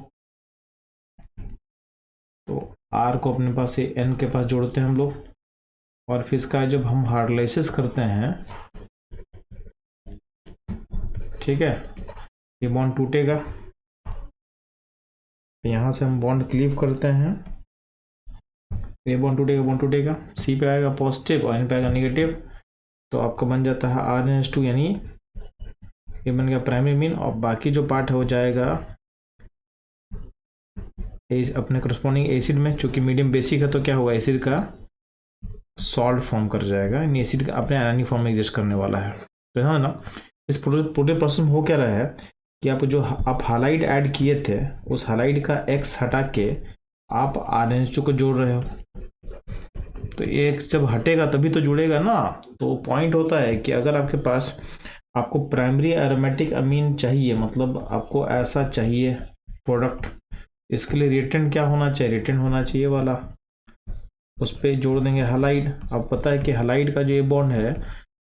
तो R को अपने पास ये N के पास जोड़ते हैं हम लोग, और फिर इसका जब हम हाइड्रोलाइसिस करते हैं, ठीक है, ये बॉन्ड टूटेगा, यहाँ से हम बॉन्ड क्लीव करते हैं, ये बॉन्ड टूटेगा, C पे आएगा पॉजिटिव और N पे आएगा नेगेटिव, तो आपका बन जाता है RNH2, यानी ये बन गया प्राइमरी मीन, और बाकी जो पार्ट हो जाएगा अपने करस्पॉन्डिंग एसिड में, चूंकि मीडियम बेसिक है तो क्या होगा, एसिड का सॉल्ट फॉर्म कर जाएगा, यानी एसिड का अपने आयनिक फॉर्म में एग्जिस्ट करने वाला है। तो हाँ ना, इस पूरे प्रोसेस में हो क्या रहा है कि आप जो आप हालाइड ऐड किए थे उस हालाइड का X हटा के आप RNH2 को जोड़ रहे हो, तो X जब हटेगा तभी तो जुड़ेगा ना। तो पॉइंट होता है कि अगर आपके पास आपको प्राइमरी एरोमेटिक अमीन चाहिए, मतलब आपको ऐसा चाहिए प्रोडक्ट, इसके लिए रिएक्टेंट क्या होना चाहिए, रिएक्टेंट होना चाहिए वाला, उस पर जोड़ देंगे हालाइड। अब पता है कि हालाइड का जो ये बॉन्ड है,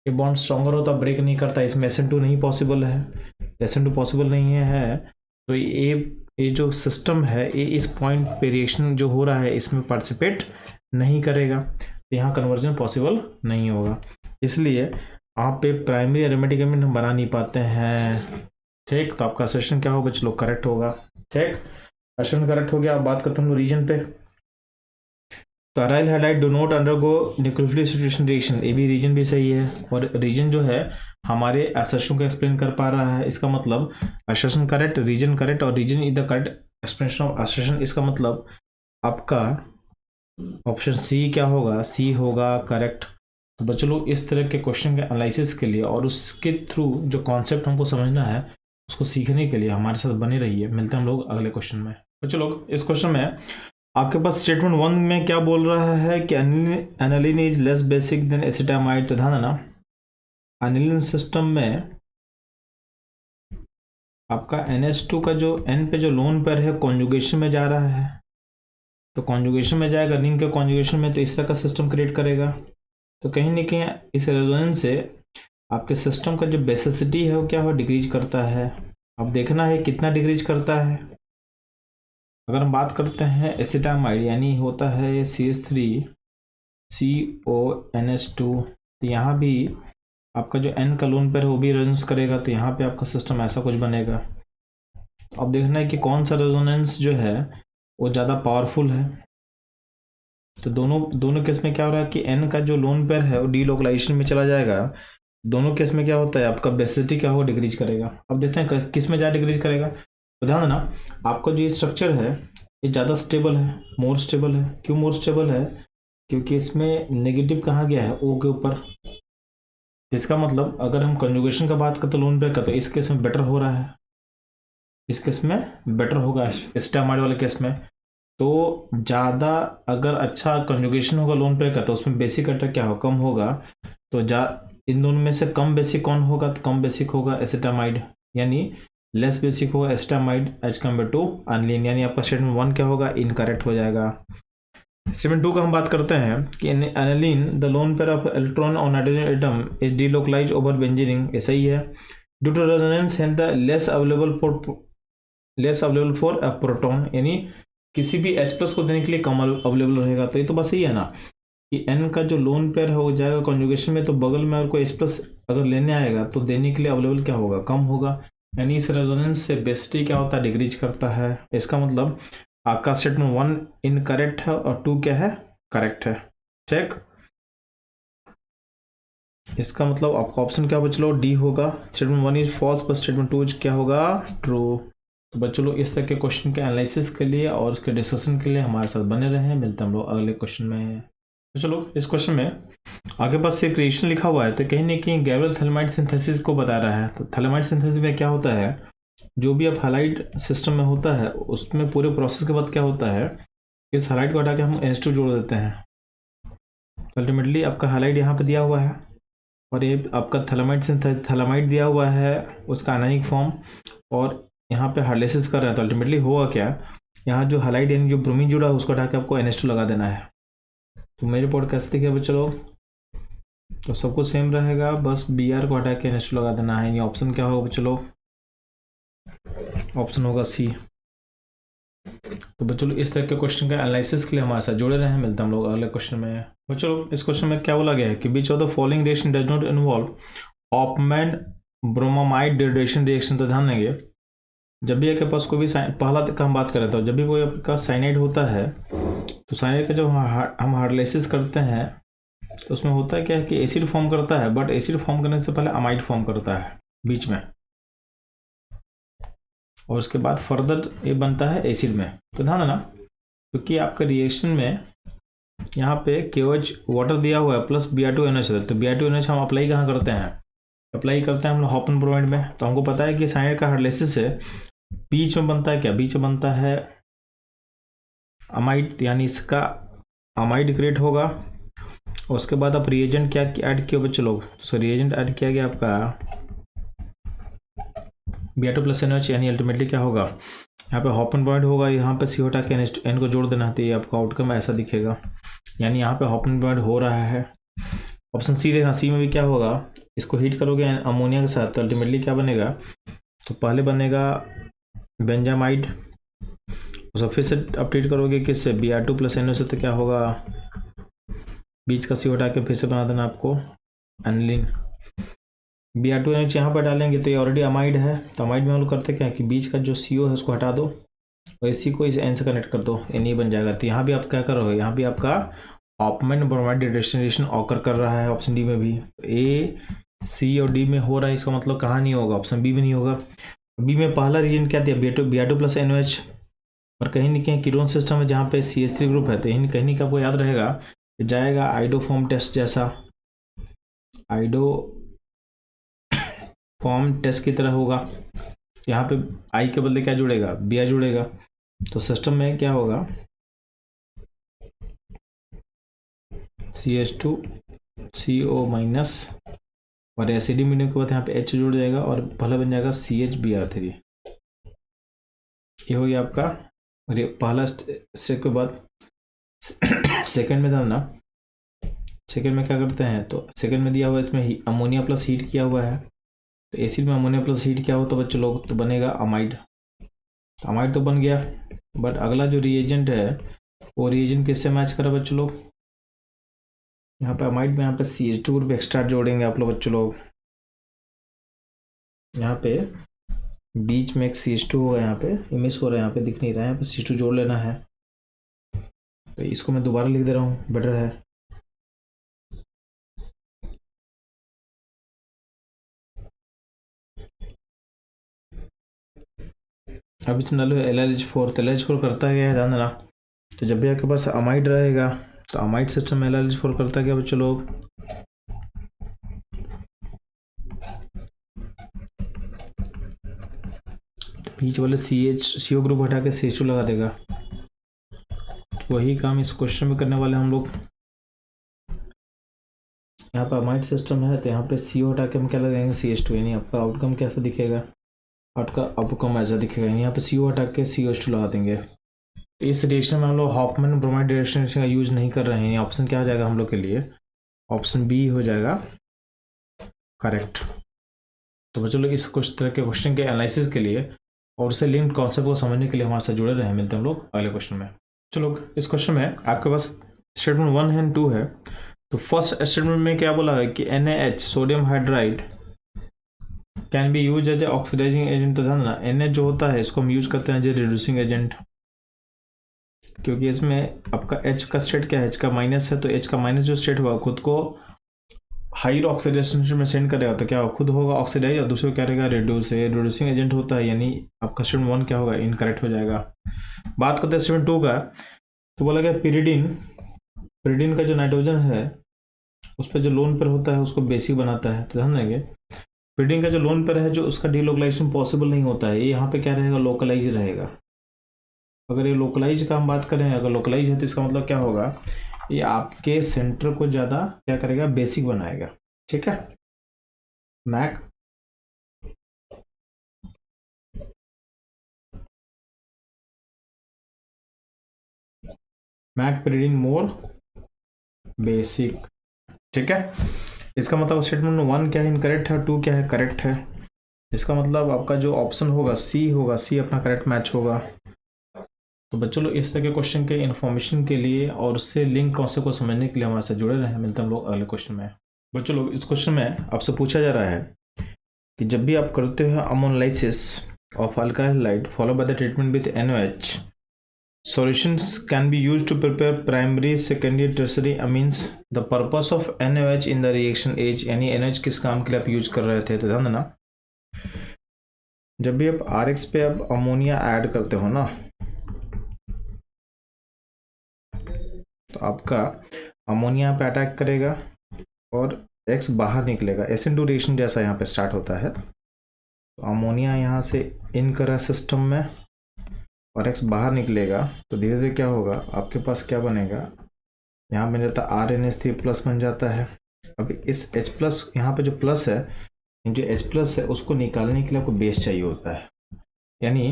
ये बॉन्ड स्ट्रॉन्गर होता ब्रेक नहीं करता, इसमें SN2 नहीं पॉसिबल है, SN2 पॉसिबल नहीं है, तो ये जो सिस्टम है ये इस पॉइंट पे रिएक्शन जो हो रहा है इसमें पार्टिसिपेट नहीं करेगा, तो यहाँ कन्वर्जन पॉसिबल नहीं होगा, इसलिए आप पे प्राइमरी एरोमेटिक अमीन हम बना नहीं पाते हैं। ठीक, तो आपका सेशन क्या होगा चलो, करेक्ट होगा। ठीक, क्वेश्चन करेक्ट हो गया। अब बात करते हैं हम रीजन पे, तो aryl hydride do not undergo nucleophilic substitution reaction, ये भी रीजन भी सही है, और रीजन जो है हमारे असर्शन को एक्सप्लेन कर पा रहा है, इसका मतलब असर्शन करेक्ट, रीजन करेक्ट, और reason is the correct explanation of assertion, इसका मतलब आपका ऑप्शन सी क्या होगा, सी होगा करेक्ट। तो बच्चों लोग इस तरह के क्वेश्चन के एनालिसिस के लिए और उसके थ्रू जो कॉन्सेप्ट हमको समझना है उसको सीखने के लिए हमारे साथ बने रहिए। मिलते हैं हम लोग अगले क्वेश्चन में। बच्चों लोग इस क्वेश्चन में आपके पास स्टेटमेंट 1 में क्या बोल रहा है कि aniline is less basic than acetamide. तो ध्यान देना, एनिलीन सिस्टम में आपका NH2 का जो N पे जो लोन पेयर है कॉन्जुगेशन में जा रहा है, तो कॉन्जुगेशन में जाएगा, रिंग के कॉन्जुगेशन में, तो इस तरह का सिस्टम क्रिएट करेगा। तो कहीं ना कहीं इस रेजोनेंस से आपके सिस्टम का जो बेसिसिटी है वो क्या हो, डिक्रीज करता है। अब देखना है कितना डिक्रीज करता है। अगर हम बात करते हैं एसिटामाइड, यानी होता है CH3CONH2, तो यहाँ भी आपका जो N का लोन पेयर है वो भी रेजोनेंस करेगा, तो यहाँ पे आपका सिस्टम ऐसा कुछ बनेगा। तो अब देखना है कि कौन सा रेजोनेंस जो है वो ज़्यादा पावरफुल है। तो दोनों केस में क्या हो रहा है कि N का जो लोन पेयर है वो डीलोकलाइजेशन में चला जाएगा। दोनों केस में क्या होता है, आपका बेसिसिटी क्या होगा, डिक्रीज करेगा। अब देखते हैं किस में ज़्यादा डिक्रीज करेगा। तो ध्यान देना, आपका जो ये स्ट्रक्चर है ये ज़्यादा स्टेबल है, मोर स्टेबल है। क्यों मोर स्टेबल है, क्योंकि इसमें नेगेटिव कहाँ गया है, O के ऊपर। इसका मतलब अगर हम कंजुगेशन का बात करते लोन पेयर का, तो इस केस में बेटर हो रहा है, इस केस में बेटर होगा एसिटामाइड वाले केस में। तो ज़्यादा अगर अच्छा कंजुगेशन होगा लोन पेयर का तो उसमें बेसिक अटैक क्या हो, कम होगा। तो इन दोनों में से कम बेसिक कौन होगा, तो कम बेसिक होगा एसिटामाइड, यानी लेस बेसिक होगा acetamide as compare to aniline, यानी आपका स्टेटमेंट 1 क्या होगा, इनकरेक्ट हो जाएगा। स्टेटमेंट 2 का हम बात करते हैं कि aniline the lone pair of electron और nitrogen atom is delocalized over benzene ring, ऐसा ही है। Due to resonance and the less available for a proton, यानी किसी भी H+ को देने के लिए कम अवेलेबल रहेगा। तो ये तो बस यही है ना कि N का जो लोन पेयर हो जाएगा कॉन्जुगेशन में, तो बगल में अगर कोई H+ अगर लेने आएगा तो देने के लिए अवेलेबल क्या होगा, कम होगा, यानी इस रेजोनेंस से बेसिसिटी क्या होता है, डिक्रीज करता है। इसका मतलब आपका स्टेटमेंट 1 इनकरेक्ट है और 2 क्या है, करेक्ट है। ठीक, इसका मतलब आपका ऑप्शन क्या बच लो, डी होगा। स्टेटमेंट 1 इज फॉल्स पर स्टेटमेंट 2 क्या होगा, ट्रू। तो बच्चों लोग इस तरह के क्वेश्चन के एनालिसिस के लिए और उसके डिस्कशन के लिए हमारे साथ बने रहें। मिलते हैं हम लोग अगले क्वेश्चन में। तो चलो इस क्वेश्चन में आगे पास एक रिएक्शन लिखा हुआ है, तो कहीं ना कहीं गैब्रियल थैलेमाइड सिंथेसिस को बता रहा है। तो थैलेमाइड सिंथेसिस में क्या होता है, जो भी अब हैलाइड सिस्टम में होता है उसमें पूरे प्रोसेस के बाद क्या होता है, इस हैलाइड को हटा के हम NH2 जोड़ देते हैं। अल्टीमेटली आपका हैलाइड यहाँ पे दिया हुआ है और ये आपका थैलेमाइड सिंथेसिस, थैलेमाइड दिया हुआ है उसका आयनिक फॉर्म, और यहाँ पे हाइड्रोलाइसिस कर रहे हैं। तो अल्टीमेटली होगा क्या, यहाँ जो हैलाइड यानी जो ब्रोमीन जुड़ा है उसको हटा के आपको NH2 लगा देना है। तो मेरे पॉडकास्ट देखिए चलो, तो सब कुछ सेम रहेगा, बस Br को हटा के NH2 लगा देना है। ये ऑप्शन क्या होगा चलो, ऑप्शन होगा C। तो बच्चों इस तरह के क्वेश्चन का एनालिसिस के लिए हमारे साथ जुड़े रहे। मिलते हैं हम लोग अगले क्वेश्चन में। बच्चों इस क्वेश्चन में क्या बोला गया है कि which of the following reaction does not involve Hoffmann bromamide dehydration reaction. तो ध्यान देंगे, जब भी आपके पास कोई भी पहला का हम बात करें तो जब भी कोई आपका साइनाइड होता है, तो साइनाइड का जब हम हाइड्रोलाइसिस करते हैं तो उसमें होता है क्या है कि एसिड फॉर्म करता है, बट एसिड फॉर्म करने से पहले अमाइड फॉर्म करता है बीच में, और उसके बाद फर्दर ये बनता है एसिड में। तो ध्यान देना, क्योंकि आपका रिएक्शन में यहाँ पे KOH वाटर दिया हुआ है प्लस Br2NH है। तो Br2NH हम अप्लाई कहाँ करते हैं, अप्लाई करते हैं हम लोग हॉपन ब्रोमाइड में। तो हमको पता है कि साइनाइड का हाइड्रोलाइसिस से बीच में बनता है क्या, बीच में बनता है अमाइड, यानी इसका अमाइड क्रिएट होगा। और उसके बाद आप रिएजेंट क्या ऐड किए बच्चे लोग, तो रिएजेंट ऐड किया गया आपका Br2+NH, यानी अल्टीमेटली क्या होगा, यहाँ पे हॉपन ब्रोमाइड होगा, यहाँ पे CO हटा के N को जोड़ देना, तो ये आपका आउटकम ऐसा दिखेगा, यानी यहाँ पे हॉपन ब्रोमाइड हो रहा है। ऑप्शन C देखना, C में भी क्या होगा, इसको हीट करोगे अमोनिया के साथ, तो अल्टीमेटली क्या बनेगा, तो पहले बनेगा बेंजामाइड, उसको फिर से अपडेट करोगे किससे, Br2+NO से, तो क्या होगा, बीच का CO हटा के फिर से बना देना आपको एनिलीन। Br2NH यहाँ पर डालेंगे तो ये ऑलरेडी अमाइड है, तो अमाइड में हम लोग करते क्या है कि बीच का जो CO है उसको हटा दो और इसी को इस N से कनेक्ट कर दो, N बन जाएगा। तो यहाँ भी आप क्या करोगे, यहाँ भी आपका ऑपमैन ब्रोमाइड डिहाइड्रेशन ऑकर कर रहा है। ऑप्शन डी में भी A, C और D में हो रहा है, इसका मतलब कहाँ नहीं होगा, ऑप्शन बी में नहीं होगा। बी में पहला रीजन क्या दिया, Br2+NOH, और कहीं ना कहीं कीटोन सिस्टम है जहाँ पे CH3 ग्रुप है, तो कहीं कहीं आपको याद रहेगा जाएगा आइडोफॉर्म टेस्ट जैसा, आइडो फॉर्म टेस्ट की तरह होगा। यहाँ पे आई के बदले क्या जुड़ेगा, Br जुड़ेगा, तो सिस्टम में क्या होगा, CH2 CO माइनस, और एसिडी मिलने के बाद यहाँ पे H जुड़ जाएगा और पहला बन जाएगा CHBr3। ये हो गया आपका पहला स्टेप के बाद। सेकंड में था ना, सेकंड में क्या करते हैं, तो सेकंड में दिया हुआ है इसमें अमोनिया प्लस हीट किया हुआ है, तो एसिड में अमोनिया प्लस हीट क्या हो तो बच्चों लोग तो बनेगा अमाइड। तो अमाइड तो बन गया, बट अगला जो रिएजेंट है वो रिएजेंट किससे मैच करा बच्चों लोग, यहाँ पे अमाइड में यहाँ पे CH2 ग्रुप एक्स्ट्रा जोड़ेंगे आप लोग बच्चों लोग। यहाँ पे बीच में एक CH2 होगा, यहाँ पे मिस हो रहा है, यहाँ पे दिख नहीं रहा है, यहाँ पे CH2 जोड़ लेना है। तो इसको मैं दोबारा लिख दे रहा हूँ, बेटर है। अब इसमें डालो LiH4, तो LiH4 करता है क्या, ध्यान देना। तो जब भी आपके पास अमाइड रहेगा तो अमाइड सिस्टम में LiH4 करता है क्या बच्चों लोग, बीच वाले CO ग्रुप हटा के CH2 लगा देगा। तो वही काम इस क्वेश्चन में करने वाले हम लोग। यहाँ पे अमाइड सिस्टम है तो यहाँ पे CO हटा के हम क्या लगाएंगे, CH2, यानी आपका आउटकम कैसा दिखेगा, आपका आउटकम ऐसा दिखेगा, यानी यहाँ पे CO हटा के CH2 लगा देंगे। इस रिएक्शन में हम लोग हॉफमैन ब्रोमाइड रिएक्शन का यूज नहीं कर रहे हैं। ऑप्शन क्या हो जाएगा हम लोग के लिए, ऑप्शन बी हो जाएगा करेक्ट। तो बच्चों लोग इस कुछ तरह के क्वेश्चन के एनालिसिस के लिए और उससे लिंक्ड कॉन्सेप्ट को समझने के लिए हमारे साथ जुड़े रहे। मिलते हैं हम लोग अगले क्वेश्चन में। चलो इस क्वेश्चन में आपके पास स्टेटमेंट 1 एंड 2 है। तो फर्स्ट स्टेटमेंट में क्या बोला है कि NaH sodium hydride can be use as a oxidising agent. तो ध्यान ना, NH जो होता है इसको हम यूज करते हैं एज ए रिड्यूसिंग एजेंट, क्योंकि इसमें आपका H का स्टेट क्या है, H का माइनस है, तो H का माइनस जो स्टेट हुआ खुद को हायर ऑक्सीडेशन में सेंड करेगा तो क्या खुद होगा ऑक्सीडाइज और दूसरे को क्या रहेगा रिड्यूस, रिड्यूसिंग एजेंट होता है, यानी आपका स्टेटमेंट 1 क्या होगा इनकरेक्ट हो जाएगा। बात करते हैं स्टेटमेंट 2 का, तो बोला गया पिरिडीन, पिरिडीन का जो नाइट्रोजन है उस पर जो लोन पेयर होता है उसको बेसिक बनाता है। तो ध्यान देंगे पिरिडीन का जो लोन पेयर है जो उसका डीलोकलाइजेशन पॉसिबल नहीं होता है, ये यहाँ पे क्या रहेगा लोकलाइज रहेगा। अगर ये लोकलाइज का हम बात करें, अगर लोकलाइज है तो इसका मतलब क्या होगा, ये आपके सेंटर को ज़्यादा क्या करेगा बेसिक बनाएगा। ठीक है, मैक पिरिडीन मोर बेसिक। ठीक है, इसका मतलब स्टेटमेंट 1 क्या है इनकरेक्ट है, 2 क्या है करेक्ट है। इसका मतलब आपका जो ऑप्शन होगा सी होगा, सी अपना करेक्ट मैच होगा। तो बच्चों लोग इस तरह के क्वेश्चन के इन्फॉर्मेशन के लिए और उससे लिंक कॉन्सेप्ट को समझने के लिए हमारे साथ जुड़े रहे। मिलते हैं हम लोग अगले क्वेश्चन में। बच्चों लोग इस क्वेश्चन में आपसे पूछा जा रहा है कि जब भी आप करते हो ammonolysis of alkyl hydride follow by the treatment with NaOH, solutions can be used to prepare primary, secondary, tertiary amines. The purpose of NaOH in the reaction H, यानी NaOH किस काम के लिए आप यूज कर रहे थे। तो ध्यान देना जब भी आप RX पे आप अमोनिया ऐड करते हो ना, तो आपका अमोनिया पे अटैक करेगा और X बाहर निकलेगा। SN2 रिएक्शन जैसा यहाँ पे स्टार्ट होता है। तो अमोनिया यहाँ से इन करा सिस्टम में और X बाहर निकलेगा, तो धीरे धीरे क्या होगा आपके पास क्या बनेगा, यहाँ बन जाता है RNH3+ बन जाता है। अभी इस H+ यहाँ पे जो प्लस है, जो H+ है उसको निकालने के लिए आपको बेस चाहिए होता है, यानी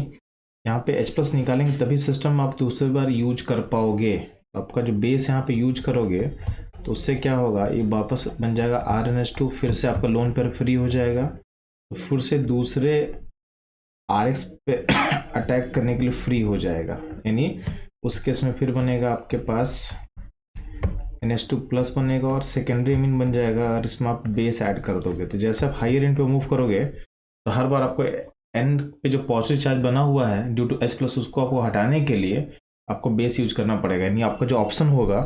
यहाँ पे H+ निकालेंगे तभी सिस्टम आप दूसरी बार यूज कर पाओगे। आपका जो बेस यहाँ पे यूज करोगे तो उससे क्या होगा, ये वापस बन जाएगा RNH2, फिर से आपका लोन पेयर फ्री हो जाएगा, तो फिर से दूसरे RX पे अटैक करने के लिए फ्री हो जाएगा। यानी उस केस में फिर बनेगा आपके पास NH2+ बनेगा और सेकेंडरी अमीन बन जाएगा अगर इसमें आप बेस ऐड कर दोगे। तो जैसे आप हायर एंड पे मूव करोगे तो हर बार आपको एन पे जो पॉजिटिव चार्ज बना हुआ है ड्यू टू H+ उसको आपको हटाने के लिए आपको बेस यूज करना पड़ेगा, यानी आपका जो ऑप्शन होगा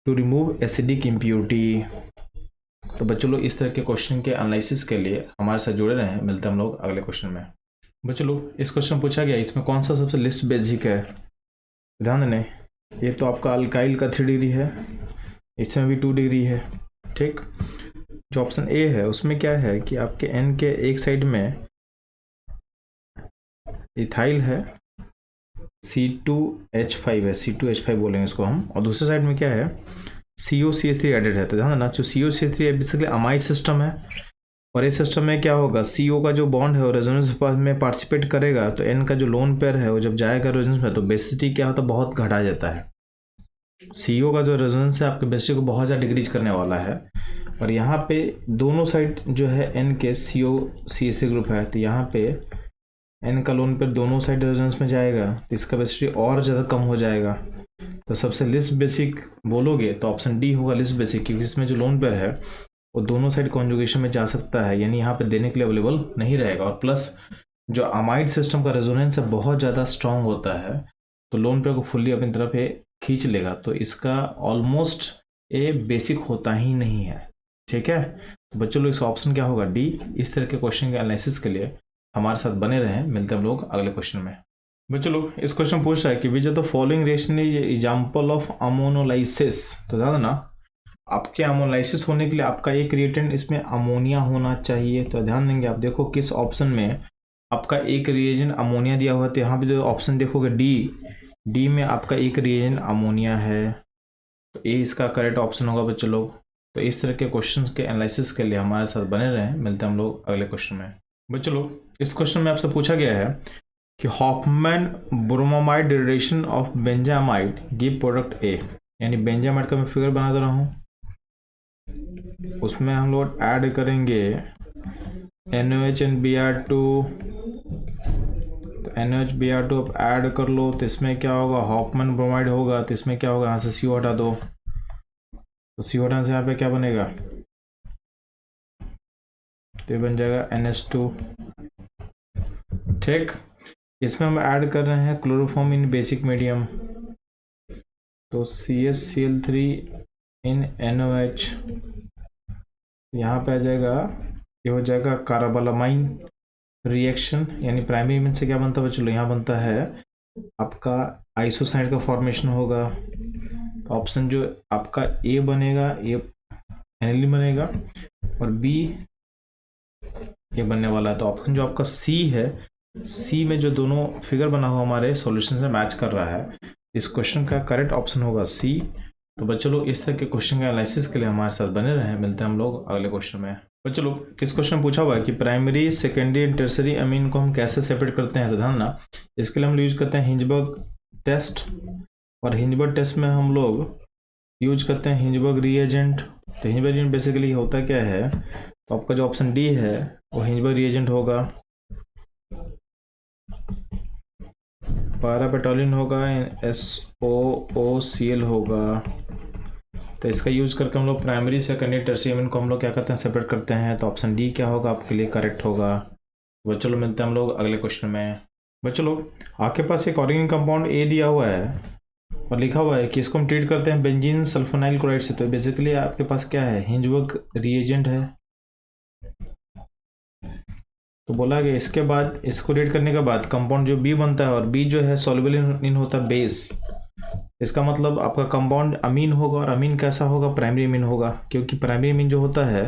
टू रिमूव एसिडिक इम्प्योरिटी। तो बच्चों लोग इस तरह के क्वेश्चन के एनालिसिस के लिए हमारे साथ जुड़े रहें। मिलते हैं हम लोग अगले क्वेश्चन में। बच्चों लोग इस क्वेश्चन पूछा गया इसमें कौन सा सबसे लिस्ट बेसिक है। ध्यान देने ये तो आपका अल्काइल का 3 डिग्री है, इसमें भी 2 डिग्री है। ठीक, जो ऑप्शन ए है उसमें क्या है कि आपके एन के एक साइड में इथाइल है, C2H5 है, C2H5 बोलेंगे इसको हम, और दूसरे साइड में क्या है COCH3 एडेड है। तो ध्यान देना जो COCH3 बेसिकली अमाइड सिस्टम है, और इस सिस्टम में क्या होगा CO का जो बॉन्ड है वो रेजोनेंस में पार्टिसिपेट करेगा, तो N का जो लोन पेयर है वो जब जाएगा रेजोनेंस में तो बेसिसिटी क्या होता है बहुत घटा जाता है। CO का जो रेजोनेंस है आपके बेसिसिटी को बहुत ज़्यादा डिक्रीज करने वाला है, और यहाँ पे दोनों साइड जो है N के COCH3 ग्रुप है, तो यहाँ पे N का लोन पेयर दोनों साइड रेजोनेंस में जाएगा तो इसका बेसिसिटी और ज़्यादा कम हो जाएगा। तो सबसे लिस्ट बेसिक बोलोगे तो ऑप्शन डी होगा लिस्ट बेसिक, क्योंकि इसमें जो लोन पेयर है वो दोनों साइड कॉन्जुगेशन में जा सकता है, यानी यहाँ पे देने के लिए अवेलेबल नहीं रहेगा। और प्लस जो अमाइड सिस्टम का रेजोनेंस है बहुत ज़्यादा स्ट्रांग होता है, तो लोन पेयर को फुल्ली अपनी तरफ खींच लेगा, तो इसका ऑलमोस्ट ए बेसिक होता ही नहीं है। ठीक है, तो बच्चों लोग इसका ऑप्शन क्या होगा डी। इस तरह के क्वेश्चन के एनालिसिस के लिए हमारे साथ बने रहें। मिलते हैं हम लोग अगले क्वेश्चन में। बच्चों लोग इस क्वेश्चन पूछ रहा है कि which are the following reaction is example of ammonolysis. तो ध्यान ना आपके अमोनोलाइसिस होने के लिए आपका एक रिएजेंट इसमें अमोनिया होना चाहिए। तो ध्यान देंगे आप देखो किस ऑप्शन में आपका एक रिएजेंट अमोनिया दिया हुआ है, तो यहाँ पे जो ऑप्शन देखोगे डी में आपका एक रिएजेंट अमोनिया है, तो ये इसका करेक्ट ऑप्शन होगा बच्चों लोग। तो इस तरह के क्वेश्चन के एनालिसिस के लिए हमारे साथ बने रहें। मिलते हैं हम लोग अगले क्वेश्चन में। बच्चों लोग इस क्वेश्चन में आपसे पूछा गया है कि Hofmann bromamide degradation of benzamide give product ए, यानी बेंजामाइड का मैं फिगर बना दे रहा हूँ, उसमें हम लोग ऐड करेंगे NaOH and Br2। तो NaOH Br2 अब ऐड कर लो तो इसमें क्या होगा हॉफमैन ब्रोमाइड होगा, तो इसमें क्या होगा यहाँ से CO हटा दो, तो CO हटाने से यहाँ पे क्या बनेगा, तो ये बन जाएगा NH2। ठीक, इसमें हम ऐड कर रहे हैं क्लोरोफॉर्म इन बेसिक मीडियम, तो CH Cl3 इन NaOH, यहाँ पे आ जाएगा, ये हो जाएगा कार्बालामाइन रिएक्शन, यानी प्राइमरी इमेज से क्या बनता है चलो, यहाँ बनता है आपका आइसोसाइड का फॉर्मेशन होगा। ऑप्शन जो आपका ए बनेगा, ए एनिलीन बनेगा, और बी ये बनने वाला है। तो ऑप्शन जो आपका सी है, सी में जो दोनों फिगर बना हुआ हमारे सॉल्यूशन से मैच कर रहा है, इस क्वेश्चन का करेक्ट ऑप्शन होगा सी। तो बच्चों लोग इस तरह के क्वेश्चन के एनालिसिस के लिए हमारे साथ बने रहे। मिलते हैं हम लोग अगले क्वेश्चन में। बच्चों लोग इस क्वेश्चन में पूछा हुआ है कि प्राइमरी, सेकेंडरी एंड टर्सरी अमीन को हम कैसे सेपरेट करते हैं। तो ध्यान ना, इसके लिए हम यूज करते हैं हिंजबर्ग टेस्ट, और हिंजबर्ग टेस्ट में हम लोग यूज करते हैं हिंजबर्ग रिएजेंट। तो हिंजबर्ग रिएजेंट बेसिकली होता क्या है, तो आपका जो ऑप्शन डी है वो हिंजबर्ग रिएजेंट होगा। पैरापेटोलिन होगा, SOOCl होगा। तो इसका यूज करके हम लोग प्राइमरी, सेकेंडरी, टर्सरी अमीन को हम लोग क्या करते हैं, सेपरेट करते हैं। तो ऑप्शन डी क्या होगा आपके लिए करेक्ट होगा। बच्चों लोग मिलते हैं हम लोग अगले क्वेश्चन में। बच्चों लोग आपके पास एक ऑर्गेनिक कंपाउंड ए दिया हुआ है और लिखा हुआ है कि इसको हम ट्रीट करते हैं बेंजीन सल्फोनाइल क्लोराइड से। तो बेसिकली आपके पास क्या है, हिंजबर्ग रिएजेंट है। तो बोला कि इसके बाद इसको रेड करने के बाद कंपाउंड जो बी बनता है, और बी जो है सॉल्युबल इन होता है बेस। इसका मतलब आपका कंपाउंड अमीन होगा, और अमीन कैसा होगा, प्राइमरी अमीन होगा, क्योंकि प्राइमरी अमीन जो होता है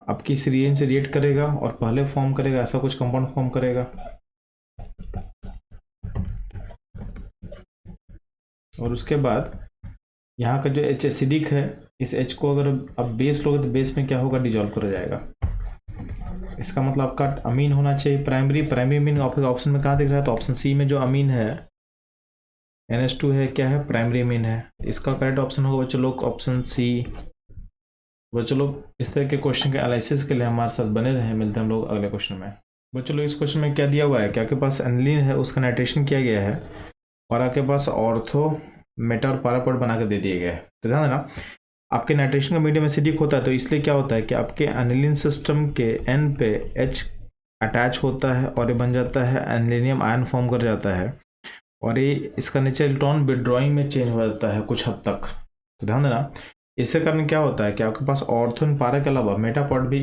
आपकी इस रिएजेंट से रिएक्ट करेगा और पहले फॉर्म करेगा ऐसा कुछ कंपाउंड फॉर्म करेगा। और उसके बाद यहाँ का जो H एसिडिक है, इस H को अगर आप बेस लोगे तो बेस में क्या होगा, डिजॉल्व कर जाएगा। इसका मतलब आपका अमीन होना चाहिए प्राइमरी। प्राइमरी अमीन आपका ऑप्शन में कहाँ दिख रहा है, तो ऑप्शन सी में जो अमीन है NH2 है, क्या है, प्राइमरी अमीन है। इसका करेक्ट ऑप्शन होगा बच्चों लोग ऑप्शन सी। बच्चों लोग इस तरह के क्वेश्चन के एनालिसिस के लिए हमारे साथ बने रहे। मिलते हैं हम लोग अगले क्वेश्चन में। बच्चों लोग इस क्वेश्चन में क्या दिया हुआ है कि आपके पास एनिलीन है, उसका नाइट्रेशन किया गया है, और आपके पास ऑर्थो, मेटा और पारा पॉइंट बना के दे दिए गए। तो ध्यान देना, आपके नाइट्रेशन का मीडियम एसिडिक होता है, तो इसलिए क्या होता है कि आपके एनिलीन सिस्टम के एन पे H अटैच होता है और ये बन जाता है एनिलीनियम आयन फॉर्म कर जाता है, और ये इसका नेचर इलेक्ट्रॉन विड्रॉइंग में चेंज हो जाता है कुछ हद तक। तो ध्यान देना, इससे कारण क्या होता है कि आपके पास ऑर्थो एंड पारा के अलावा मेटा पॉइंट भी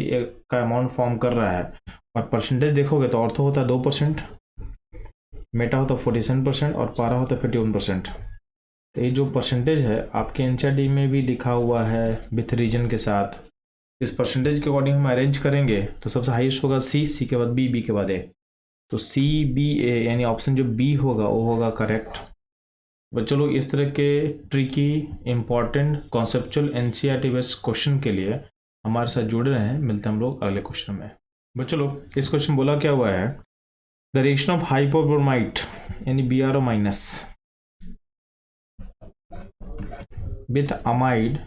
का अमाउंट फॉर्म कर रहा है। और परसेंटेज देखोगे तो ऑर्थो होता है 2%, मेटा होता है 47% और पारा होता है 51%। तो ये जो परसेंटेज है आपके एनसीईआरटी में भी लिखा हुआ है विथ रीजन के साथ। इस परसेंटेज के अकॉर्डिंग हम अरेंज करेंगे तो सबसे हाईएस्ट होगा सी, सी के बाद बी, बी के बाद ए। तो सी बी ए यानी ऑप्शन जो बी होगा वो होगा करेक्ट। बच्चों लोग इस तरह के tricky, important, conceptual NCERT based question के लिए हमारे साथ जुड़े रहें। मिलते हैं हम लोग अगले क्वेश्चन में। बच्चों लोग इस क्वेश्चन बोला क्या हुआ है, द रिएक्शन ऑफ हाइपोब्रोमाइड यानी BrO minus with amide.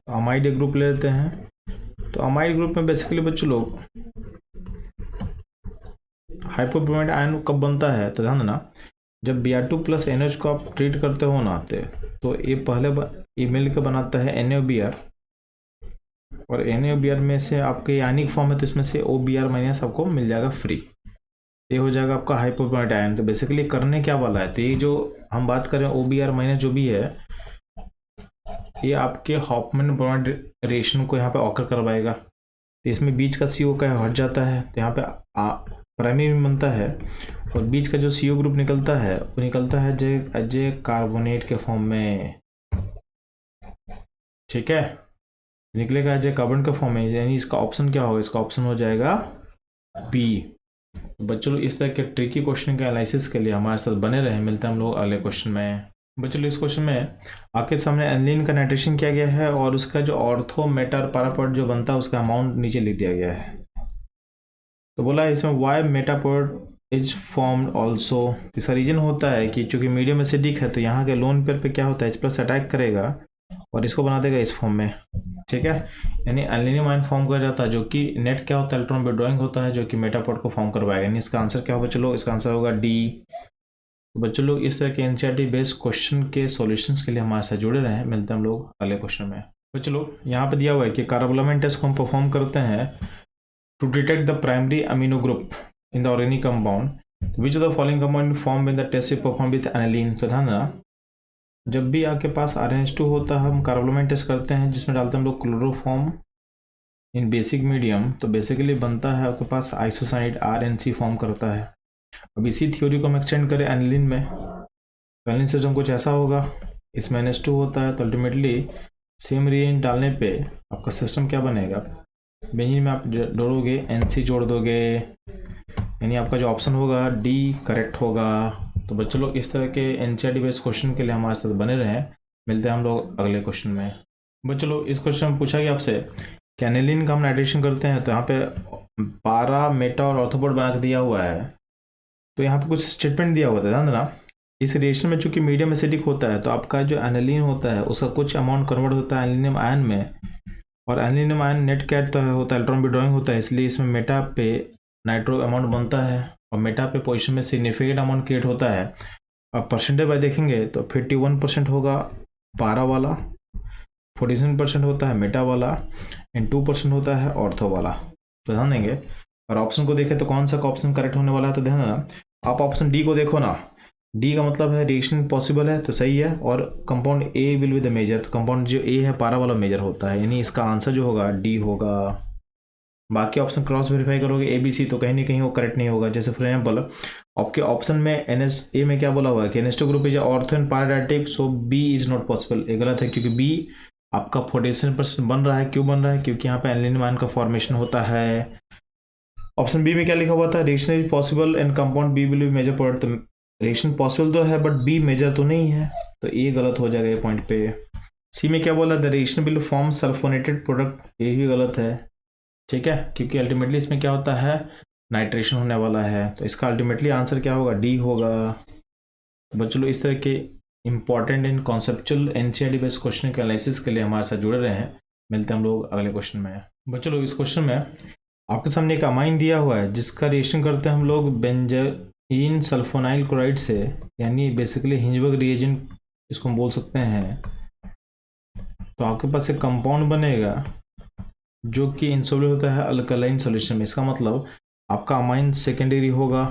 Amide एक ग्रुप ले लेते हैं। तो अमाइड ग्रुप में बेसिकली बच्चों लोग हाइपोब्रोमाइड आयन कब बनता है, तो ध्यान देना, जब Br2 प्लस NH को आप ट्रीट करते हो ना, तो ये पहले ये मिल के बनाता है NaOBr, और NaOBr में से आपके आयनिक फॉर्म है तो इसमें से OBr माइनस आपको मिल जाएगा फ्री। ये हो जाएगा आपका हाइपोब्रोमाइड आयन। तो बेसिकली करने क्या वाला है, तो ये जो हम बात करें OBr माइनस जो भी है, ये आपके हॉफमैन ब्रोमाइड रिएक्शन को यहाँ पे ऑकर करवाएगा। तो इसमें बीच का CO का हट जाता है, तो यहाँ पे प्राइमरी में बनता है, और बीच का जो CO ग्रुप निकलता है वो निकलता है जे कार्बोनेट के फॉर्म में। ठीक है, निकलेगा एज कार्बन के फॉर्म में, यानी इसका ऑप्शन क्या होगा, इसका ऑप्शन हो जाएगा बी। बच्चों लोग इस तरह के ट्रिकी क्वेश्चन के एनालिसिस के लिए हमारे साथ बने रहे। मिलते हैं हम लोग अगले क्वेश्चन में। बच्चों लोग इस क्वेश्चन में आपके सामने एनिलीन का नाइट्रेशन किया गया है, और उसका जो ऑर्थो, मेटा और पारा पॉइंट जो बनता है उसका अमाउंट नीचे लिख दिया गया है। तो बोला इसमें Y meta point is formed also. इसका रीजन होता है कि चूंकि मीडियम एसिडिक है तो यहाँ के लोन पेयर पे क्या होता है, H+ अटैक करेगा और इसको बना देगा इस फॉर्म में। ठीक है, यानी एनिलीनियम आयन फॉर्म कर जाता है, जो कि नेट क्या होता है, इलेक्ट्रॉन विड्रॉइंग होता है, जो कि मेटा पॉइंट को फॉर्म करवाएगा। यानी इसका आंसर क्या होगा, चलो इसका आंसर होगा डी। तो बच्चों लोग इस तरह के एनसीईआरटी बेस्ड क्वेश्चन के सॉल्यूशंस के लिए हमारे साथ जुड़े रहे। मिलते हैं हम लोग अगले क्वेश्चन में। बच्चों लोग यहाँ पे दिया हुआ है कि कार्बोलामाइन टेस्ट को हम परफॉर्म करते हैं to detect the primary amino group in the organic compound, which of the following compound form in the test is perform with aniline. तो ध्यान देना, जब भी आपके पास RNH2 होता है हम कार्बोलामाइन टेस्ट करते हैं, जिसमें डालते हैं हम लोग क्लोरोफॉर्म इन बेसिक मीडियम, तो बेसिकली बनता है आपके पास आइसोसाइनाइड RNC फॉर्म करता है। अब इसी थ्योरी को हम एक्सटेंड करें एनिलीन में, तो एनिलीन सिस्टम कुछ ऐसा होगा, इसमें NH2 होता है, तो अल्टीमेटली सेम रिएजेंट डालने पे आपका सिस्टम क्या बनेगा, बेंजीन में आप जोड़ोगे NC जोड़ दोगे, यानी आपका जो ऑप्शन होगा D करेक्ट होगा। तो बच्चों लोग इस तरह के NCERT बेस्ड क्वेश्चन के लिए हमारे साथ बने रहें। मिलते हैं हम लोग अगले क्वेश्चन में। बच्चों लोग इस क्वेश्चन में पूछा गया आपसे कि एनिलीन का हम नाइट्रेशन करते हैं, तो यहाँ पे पारा, मेटा और ऑर्थोपोड बना के दिया हुआ है। तो यहाँ पे कुछ स्टेटमेंट दिया हुआ था, ध्यान देना। इस रिएक्शन में चूंकि मीडियम एसिडिक होता है, तो आपका जो एनिलीन होता है उसका कुछ अमाउंट कन्वर्ट होता है एल्युमिनियम आयन में, और एल्युमिनियम आयन नेट कैट होता है, इलेक्ट्रॉन विड्रॉइंग होता है, इसलिए इसमें मेटा पे नाइट्रो अमाउंट बनता है, और मेटा पे पोजिशन में सिग्निफिकेंट अमाउंट क्रिएट होता है। अब परसेंटेज बाय देखेंगे तो 51% होगा पारा वाला, 47% होता है मेटा वाला, एंड 2% होता है ऑर्थो वाला। तो ध्यान देंगे, और ऑप्शन को देखें तो कौन सा ऑप्शन करेक्ट होने वाला है, तो ध्यान देना आप ऑप्शन डी को देखो ना। डी का मतलब है रिएक्शन पॉसिबल है, तो सही है, और compound A will be the major, तो कंपाउंड जो ए है पारा वाला मेजर होता है, यानी इसका आंसर जो होगा डी होगा। बाकी ऑप्शन क्रॉस वेरीफाई करोगे ABC, तो कहीं ना कहीं वो करेक्ट नहीं होगा। जैसे फॉर एग्जाम्पल आपके ऑप्शन में NHA में क्या बोला हुआ है कि NH2 group is ortho and para directing, so B is not possible. ये गलत है, क्योंकि B आपका 47% बन रहा है। क्यों बन रहा है? क्योंकि यहाँ पे एल्युमिनियम आयन का फॉर्मेशन होता है। ऑप्शन बी में क्या लिखा हुआ था, reaction is possible and compound B will be major product. तो रिएक्शन पॉसिबल तो है बट बी मेजर तो नहीं है, तो ये गलत हो जाएगा ये पॉइंट पे। सी में क्या बोला, the reaction will form sulphonated product, ये भी गलत है, ठीक है, क्योंकि अल्टीमेटली इसमें क्या होता है, नाइट्रेशन होने वाला है, तो इसका अल्टीमेटली आंसर क्या होगा, डी होगा। बच्चों लोग इस तरह के important and conceptual NCERT based question के एनालिसिस के लिए हमारे साथ जुड़े रहे हैं। मिलते हैं हम लोग अगले क्वेश्चन में। बच्चों लोग इस क्वेश्चन में आपके सामने एक अमाइन दिया हुआ है जिसका रिएक्शन करते हैं हम लोग बेंजीन सल्फोनाइल क्लोराइड से, यानी बेसिकली हिंजबर्ग रिएजेंट इसको हम बोल सकते हैं। तो आपके पास एक कंपाउंड बनेगा जो कि इंसोल्यूबल होता है अल्कलाइन सॉल्यूशन में। इसका मतलब आपका अमाइन सेकेंडरी होगा।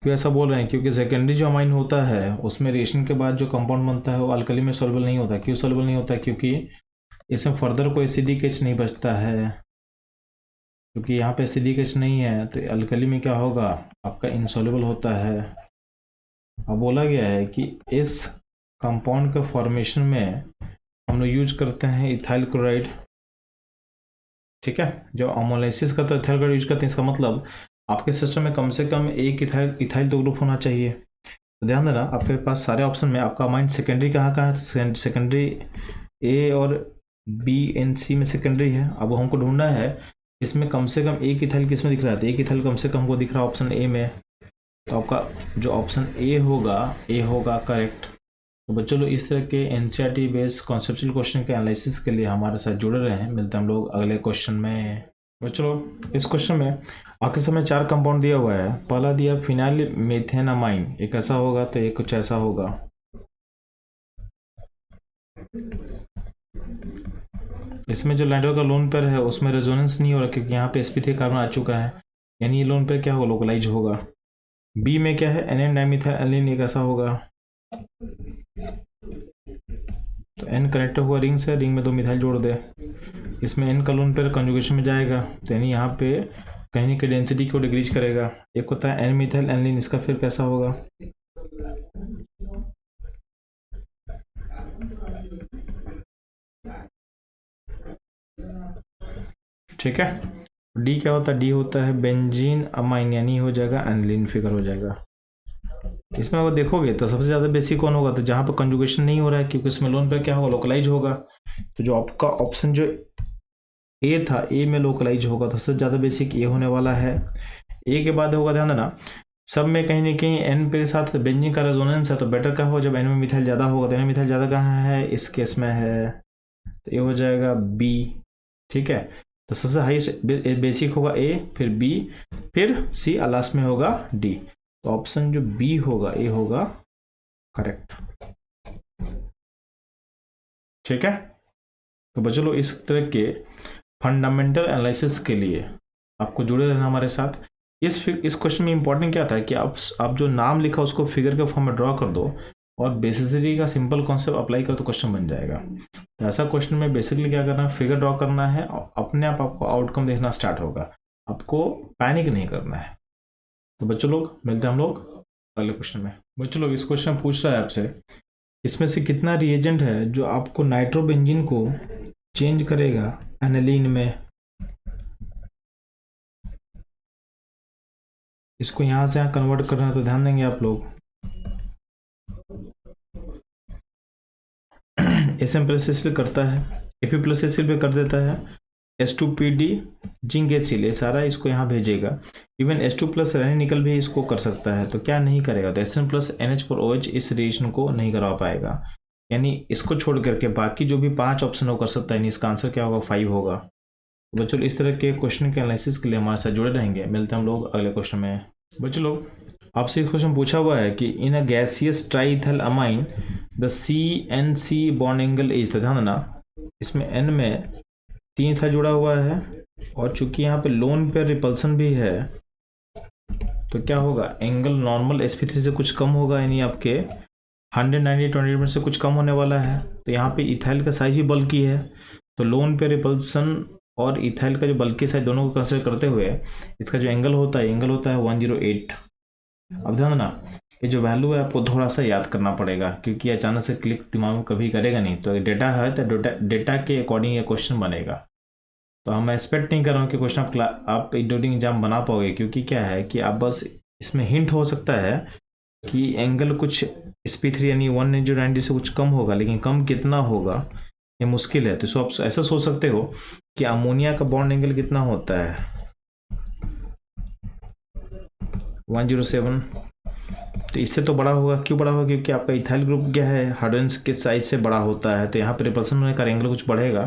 क्यों ऐसा बोल रहे हैं? क्योंकि सेकेंडरी जो अमाइन होता है उसमें रिएक्शन के बाद जो कंपाउंड बनता है वो अल्कली में सॉल्युबल नहीं होता। क्यों सॉल्युबल नहीं होता? क्योंकि इसमें फर्दर कोई एसिडिक एच नहीं बचता है, क्योंकि यहाँ पे एसिडिक एच नहीं है, तो अल्कली में क्या होगा, आपका इनसॉल्युबल होता है। अब बोला गया है कि इस कंपाउंड के फॉर्मेशन में हम लोग यूज करते हैं इथाइल क्लोराइड, ठीक है। जो अमोलाइसिस का तो इथाइल क्लोराइड यूज करते हैं, इसका मतलब आपके सिस्टम में कम से कम एक इथाइल दो ग्रुप होना चाहिए। तो ध्यान देना, आपके पास सारे ऑप्शन में आपका अमाइन सेकेंडरी कहाँ है, सेकेंडरी ए और बी एन सी में सेकेंडरी है। अब हमको ढूंढना है इसमें कम से कम एक इथाइल किस में दिख रहा है, तो एक इथाइल कम से कम हमको दिख रहा है ऑप्शन ए में। तो आपका जो ऑप्शन ए होगा करेक्ट। तो बच्चों लोग इस तरह के NCERT बेस्ड कॉन्सेप्चुअल क्वेश्चन के एनालिसिस के लिए हमारे साथ जुड़े रहे हैं। मिलते हैं हम लोग अगले क्वेश्चन में। बच्चों लोग इस क्वेश्चन में आपके समय 4 कंपाउंड दिया हुआ है। पहला दिया फिनाइल मेथेनामाइन, एक ऐसा होगा, तो एक कुछ ऐसा होगा। इसमें जो लैंडर का लोन पेयर है उसमें रेजोनेंस नहीं हो रहा, क्योंकि यहाँ पे sp3 कार्बन आ चुका है, यानी ये लोन पेयर क्या होगा, लोकलाइज होगा। बी में क्या है, NN डाइमिथाइल एलिन, एक ऐसा होगा। तो N कनेक्टर हुआ रिंग से, रिंग में 2 मिथाइल जोड़ दे, इसमें N का लोन पेयर कंजुगेशन में जाएगा, तो यानी यहाँ पे कहीं की डेंसिटी को डिक्रीज करेगा। एक होता है N मिथाइल एलिन, इसका फिर कैसा होगा, ठीक है। डी क्या होता है, डी होता है बेंजीन अमाइन, यानी हो जाएगा एनिलीन, फिगर हो जाएगा। इसमें अगर देखोगे तो सबसे ज़्यादा बेसिक कौन होगा, तो जहाँ पर कंजुगेशन नहीं हो रहा है, क्योंकि इसमें लोन पे क्या होगा, लोकलाइज होगा। तो जो आपका ऑप्शन जो ए था, ए में लोकलाइज होगा, तो सबसे ज़्यादा बेसिक ए होने वाला है। ए के बाद होगा, ध्यान देना, सब में कहीं ना कहीं एन पे साथ बेंजीन का रेजोनेंस है, तो बेटर क्या होगा, जब एन में मिथाइल ज़्यादा होगा। तो एन में मिथाइल ज़्यादा कहाँ है, इस केस में है, तो ये हो जाएगा बी, ठीक है। तो सबसे हाईएस्ट बेसिक होगा ए, फिर बी, फिर सी, लास्ट में होगा डी। तो ऑप्शन जो बी होगा, ए होगा करेक्ट, ठीक है। तो बच्चों लोग इस तरह के फंडामेंटल एनालिसिस के लिए आपको जुड़े रहना हमारे साथ। इस क्वेश्चन में इंपॉर्टेंट क्या था कि आप जो नाम लिखा उसको फिगर के फॉर्म में ड्रॉ कर दो, और बेसिसिटी का सिंपल कॉन्सेप्ट अप्लाई कर तो क्वेश्चन बन जाएगा। तो ऐसा क्वेश्चन में बेसिकली क्या करना है, फिगर ड्रॉ करना है और अपने आप आपको आउटकम देखना स्टार्ट होगा, आपको पैनिक नहीं करना है। तो बच्चों लोग मिलते हैं हम लोग अगले क्वेश्चन में। बच्चों लोग इस क्वेश्चन में पूछ रहा है आपसे, इसमें से कितना रिएजेंट है जो आपको नाइट्रोबेंजीन को चेंज करेगा एनिलीन में। इसको यहां से यहां कन्वर्ट करना है, तो ध्यान देंगे आप लोग। SM प्लस एसिल करता है, AP प्लस एसिल पे कर देता है, H2PD जिंक एसिल, ये सारा इसको यहाँ भेजेगा। इवन H2 प्लस रहने निकल भी इसको कर सकता है, तो क्या नहीं करेगा, तो SN प्लस NH पर OH इस रिएक्शन को नहीं करवा पाएगा। यानी इसको छोड़ करके बाकी जो भी 5 ऑप्शन वो कर सकता है, इसका आंसर क्या होगा, 5 होगा। तो बच्चों इस तरह के क्वेश्चन के एनालिसिस के लिए हमारे साथ जुड़े रहेंगे। मिलते हैं हम लोग अगले क्वेश्चन में। बच्चों लोग आपसे एक क्वेश्चन पूछा हुआ है कि in a gaseous triethyl amine the CN-C bond angle is, तो ध्यान देना इसमें N में 3 था जुड़ा हुआ है, और चूंकि यहाँ पे लोन पे रिपल्सन भी है, तो क्या होगा, एंगल नॉर्मल sp3 से कुछ कम होगा, यानी आपके 190 में से कुछ कम होने वाला है। तो यहाँ पे इथाइल का साइज भी बल्कि है, तो लोन पे रिपल्सन और इथाइल का जो बल्कि साइज दोनों को कंसिडर करते हुए इसका जो एंगल होता है 108। अब ध्यान देना, ये जो वैल्यू है आपको थोड़ा सा याद करना पड़ेगा, क्योंकि अचानक से क्लिक दिमाग में कभी करेगा नहीं। तो डेटा है तो डेटा के अकॉर्डिंग ये क्वेश्चन बनेगा। तो हम एक्सपेक्ट नहीं कर रहा हूँ कि क्वेश्चन आप इंक्लूडिंग एग्जाम बना पाओगे, क्योंकि क्या है कि आप बस इसमें हिंट हो सकता है कि एंगल कुछ sp3 यानी 190 से कुछ कम होगा, लेकिन कम कितना होगा ये मुश्किल है। तो आप ऐसा सोच सकते हो कि अमोनिया का बॉन्ड एंगल कितना होता है, 107। तो इससे तो बड़ा होगा, क्यों बड़ा होगा, क्योंकि आपका इथाइल ग्रुप क्या है, हाइड्रोजन के साइज से बड़ा होता है, तो यहाँ पर रिपल्सन होने का एंगल कुछ बढ़ेगा।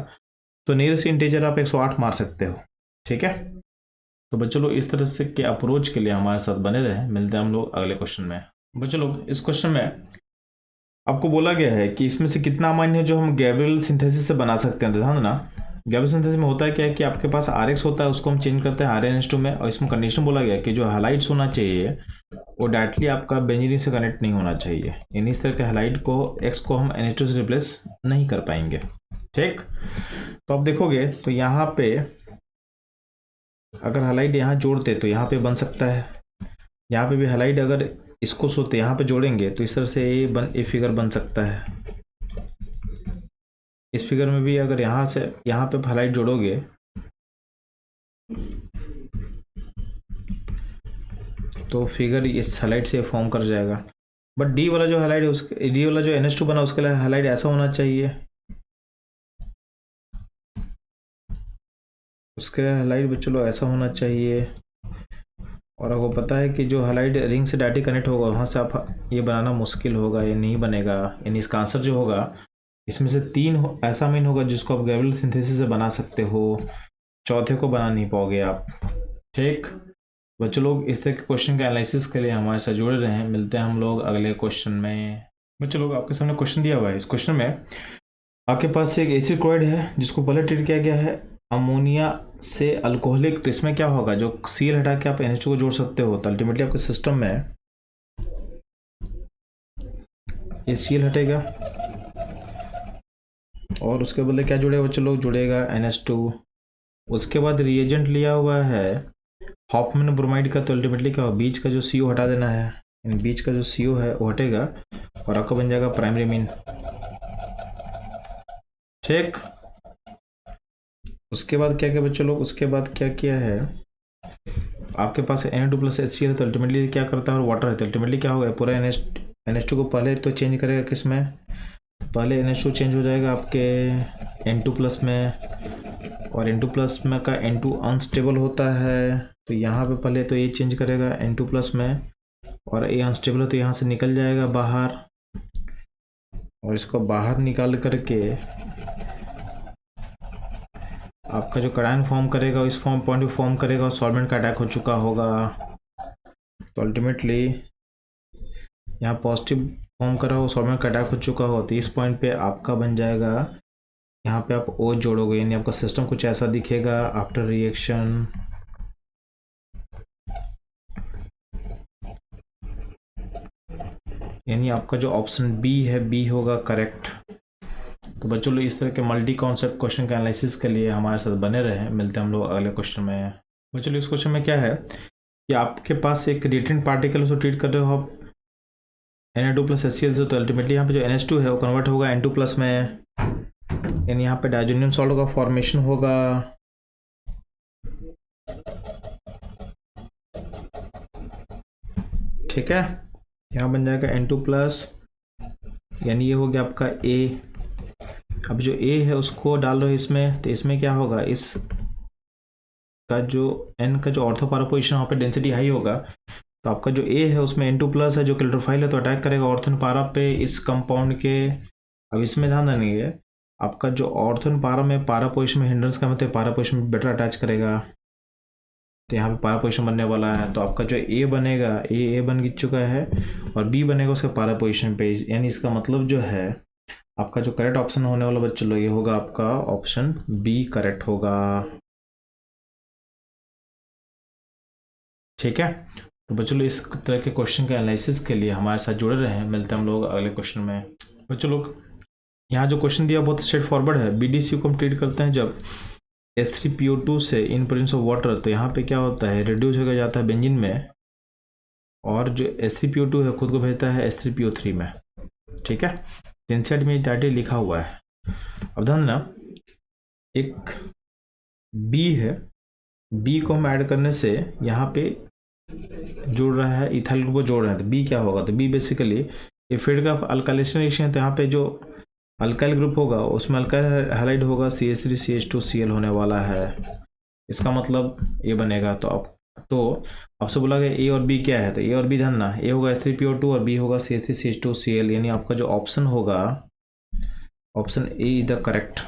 तो नियरेस्ट इंटीजर आप 108 मार सकते हो, ठीक है। तो बच्चों लोग इस तरह से के अप्रोच के लिए हमारे साथ बने रहे। मिलते हैं हम लोग अगले क्वेश्चन में। बच्चों लोग इस क्वेश्चन में आपको बोला गया है कि इसमें से कितना अमाइन है जो हम गैब्रियल सिंथेसिस से बना सकते हैं। तो ध्यान देना, गैब्रियल सिंथेसिस में होता है क्या है कि आपके पास RX होता है, उसको हम चेंज करते हैं RnH2 में, और इसमें कंडीशन बोला गया है कि जो हैलाइड्स होना चाहिए वो डायरेक्टली आपका बेंजीन से कनेक्ट नहीं होना चाहिए, यानी इस तरह के हैलाइड को X को हम NH2 से रिप्लेस नहीं कर पाएंगे, ठीक। तो आप देखोगे तो यहाँ पे अगर हैलाइड यहाँ जोड़ते तो यहाँ पे बन सकता है, यहाँ पे भी हैलाइड अगर इसको सोते यहाँ पे जोड़ेंगे तो इस तरह से ये फिगर बन सकता है। इस फिगर में भी अगर यहाँ से यहाँ पे हैलाइड जोड़ोगे तो फिगर इस हैलाइड से फॉर्म कर जाएगा। बट डी वाला जो हैलाइड है, उसके डी वाला जो NH2 बना उसके लिए हैलाइड ऐसा होना चाहिए, उसके हैलाइड बच्चों लोग ऐसा होना चाहिए। और आपको पता है कि जो हैलाइड रिंग से डायरेक्टली कनेक्ट होगा वहाँ से आप ये बनाना मुश्किल होगा, ये नहीं बनेगा। यानी इसका आंसर जो होगा इसमें से 3 ऐसा अमीन होगा जिसको आप गैब्रियल सिंथेसिस से बना सकते हो, चौथे को बना नहीं पाओगे आप, ठीक। बच्चों लोग इस तरह के क्वेश्चन के एनालिसिस के लिए हमारे साथ जुड़े रहे। मिलते हैं हम लोग अगले क्वेश्चन में। बच्चों लोग आपके सामने क्वेश्चन दिया हुआ है। इस क्वेश्चन में आपके पास एक एसिड क्लोराइड है जिसको पहले ट्रीट किया गया है अमोनिया से अल्कोहलिक। तो इसमें क्या होगा, जो Cl हटा के आप NH2 को जोड़ सकते हो, तो अल्टीमेटली आपके सिस्टम में ये Cl हटेगा और उसके बदले क्या जुड़ेगा बच्चों लोग, जुड़ेगा NH2। उसके बाद रिएजेंट लिया हुआ है हॉफमैन ब्रोमाइड का, तो अल्टीमेटली क्या होगा, बीच का जो CO हटा देना है, बीच का जो CO है वो हटेगा और आपका बन जाएगा प्राइमरी मीन, ठीक। उसके बाद क्या किया बच्चों लोग, उसके बाद क्या किया है, आपके पास Na2 प्लस HCl है, तो अल्टीमेटली क्या करता है, और वाटर है, तो अल्टीमेटली क्या होगा, पूरा NH2 को पहले तो चेंज करेगा किस में, पहले NH2 चेंज हो जाएगा आपके N2 प्लस में, और N2 प्लस में का N2 अनस्टेबल होता है, तो यहाँ पे पहले तो ये चेंज करेगा N2 प्लस में, और ये अनस्टेबल है तो यहाँ से निकल जाएगा बाहर, और इसको बाहर निकाल करके आपका जो कड़ाइन फॉर्म करेगा इस फॉर्म पॉइंट ऑफ फॉर्म करेगा और सॉल्वेंट का अटैक हो चुका होगा। तो अल्टीमेटली यहाँ पॉजिटिव फॉर्म करा हो, सॉल्वेंट का अटैक हो चुका हो, तो इस पॉइंट पे आपका बन जाएगा, यहाँ पे आप O जोड़ोगे, यानी आपका सिस्टम कुछ ऐसा दिखेगा आफ्टर रिएक्शन। यानी आपका जो ऑप्शन बी है, बी होगा करेक्ट। तो बच्चों लोग इस तरह के मल्टी कॉन्सेप्ट क्वेश्चन के एनालिसिस के लिए हमारे साथ बने रहे। मिलते हैं हम लोग अगले क्वेश्चन में। बच्चों लोग इस क्वेश्चन में क्या है कि आपके पास एक रिएक्टेंट पार्टिकल उसको ट्रीट कर रहे हो आप Na2+HCl से, तो अल्टीमेटली यहाँ पे जो NH2 है वो कन्वर्ट होगा N2+ में, यानी यहाँ पे डायजोनियम सॉल्ट का फॉर्मेशन होगा। ठीक है, यहाँ बन जाएगा N2+, यानी ये हो गया आपका A। अब जो A है उसको डाल दो इसमें, तो इसमें क्या होगा, इस का जो N का जो ऑर्थो पारा पोजिशन वहाँ पे डेंसिटी हाई होगा, तो आपका जो A है उसमें N2+ है जो क्लोरोफाइल है, तो अटैक करेगा ऑर्थोन पारा पे इस कंपाउंड के। अब इसमें ध्यान देनी है, आपका जो ऑर्थोन पारा में पारा पोजिशन में हिंड्रेंस का मतलब पारा पोजिशन में बेटर अटैच करेगा, तो यहाँ पे पारा पोजिशन बनने वाला है। तो आपका जो A बनेगा, A बन चुका है, और B बनेगा उसका पारा पोजिशन पे, यानी इसका मतलब जो है आपका जो करेक्ट ऑप्शन होने वाला बच्चों लोग ये होगा आपका ऑप्शन बी करेक्ट होगा। ठीक है, तो बच्चों लोग इस तरह के क्वेश्चन के एनालिसिस के लिए हमारे साथ जुड़े रहे हैं। मिलते हैं हम लोग अगले क्वेश्चन में। बच्चों लोग यहाँ जो क्वेश्चन दिया बहुत स्ट्रेट फॉरवर्ड है। बीडीसी को हम ट्रीट करते हैं जब H3PO2 से इन प्रेजेंस ऑफ वाटर, तो यहाँ पे क्या होता है, रिड्यूस हो जाता है बेंजीन में, और जो H3PO2 है खुद को भेजता है H3PO3 में। ठीक है, तीन साइड में डायरेक्टली लिखा हुआ है। अब ध्यान देना, एक B है, B को हम ऐड करने से यहाँ पे जोड़ रहा है, इथाइल ग्रुप को जोड़ रहे हैं, तो B क्या होगा, तो B बेसिकली ये फेड का अल्काइलेशन रिएक्शन है, तो यहाँ पे जो अल्काइल ग्रुप होगा उसमें अल्काइल हैलाइड होगा, CH3CH2Cl होने वाला है। इसका मतलब ये बनेगा। तो आपसे बोला गया A और B क्या है, तो A और B ध्यान ना, A होगा H3PO2 और B होगा CH3CH2Cl, यानी आपका जो ऑप्शन होगा option A is the correct.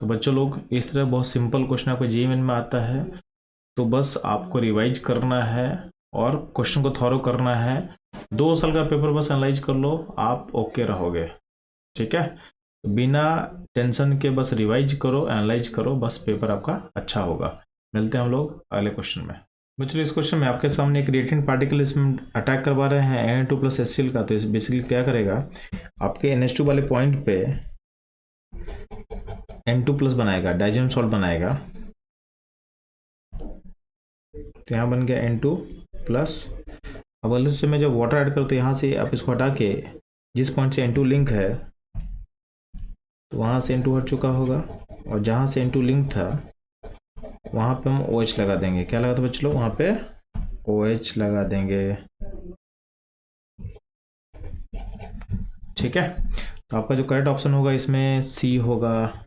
तो बच्चों लोग इस तरह बहुत सिंपल क्वेश्चन आपको JEE में आता है, तो बस आपको रिवाइज करना है और क्वेश्चन को थॉरो करना है। 2 साल का पेपर बस एनालाइज कर लो, आप ओके रहोगे। ठीक है, तो बिना टेंशन के बस रिवाइज करो, एनालाइज करो, बस पेपर आपका अच्छा होगा। मिलते हैं हम लोग अगले क्वेश्चन में। बच्चों इस क्वेश्चन में आपके सामने एक रिएक्टेंट पार्टिकल इसमें अटैक करवा रहे हैं Na2+HCl का, तो इस बेसिकली क्या करेगा, आपके NH2 वाले पॉइंट पे N2+ बनाएगा, डाइजोनियम सॉल्ट बनाएगा, तो यहाँ बन गया N2+। अब अगले से मैं जब वाटर ऐड करूँ तो यहाँ से आप इसको हटा के जिस पॉइंट से N2 लिंक है, तो वहाँ से N2 हट चुका होगा, और जहाँ से N2 लिंक था वहाँ पे हम OH लगा देंगे। क्या लगा था बच्चों लोग, वहाँ पे OH लगा देंगे। ठीक है, तो आपका जो करेक्ट ऑप्शन होगा इसमें C होगा।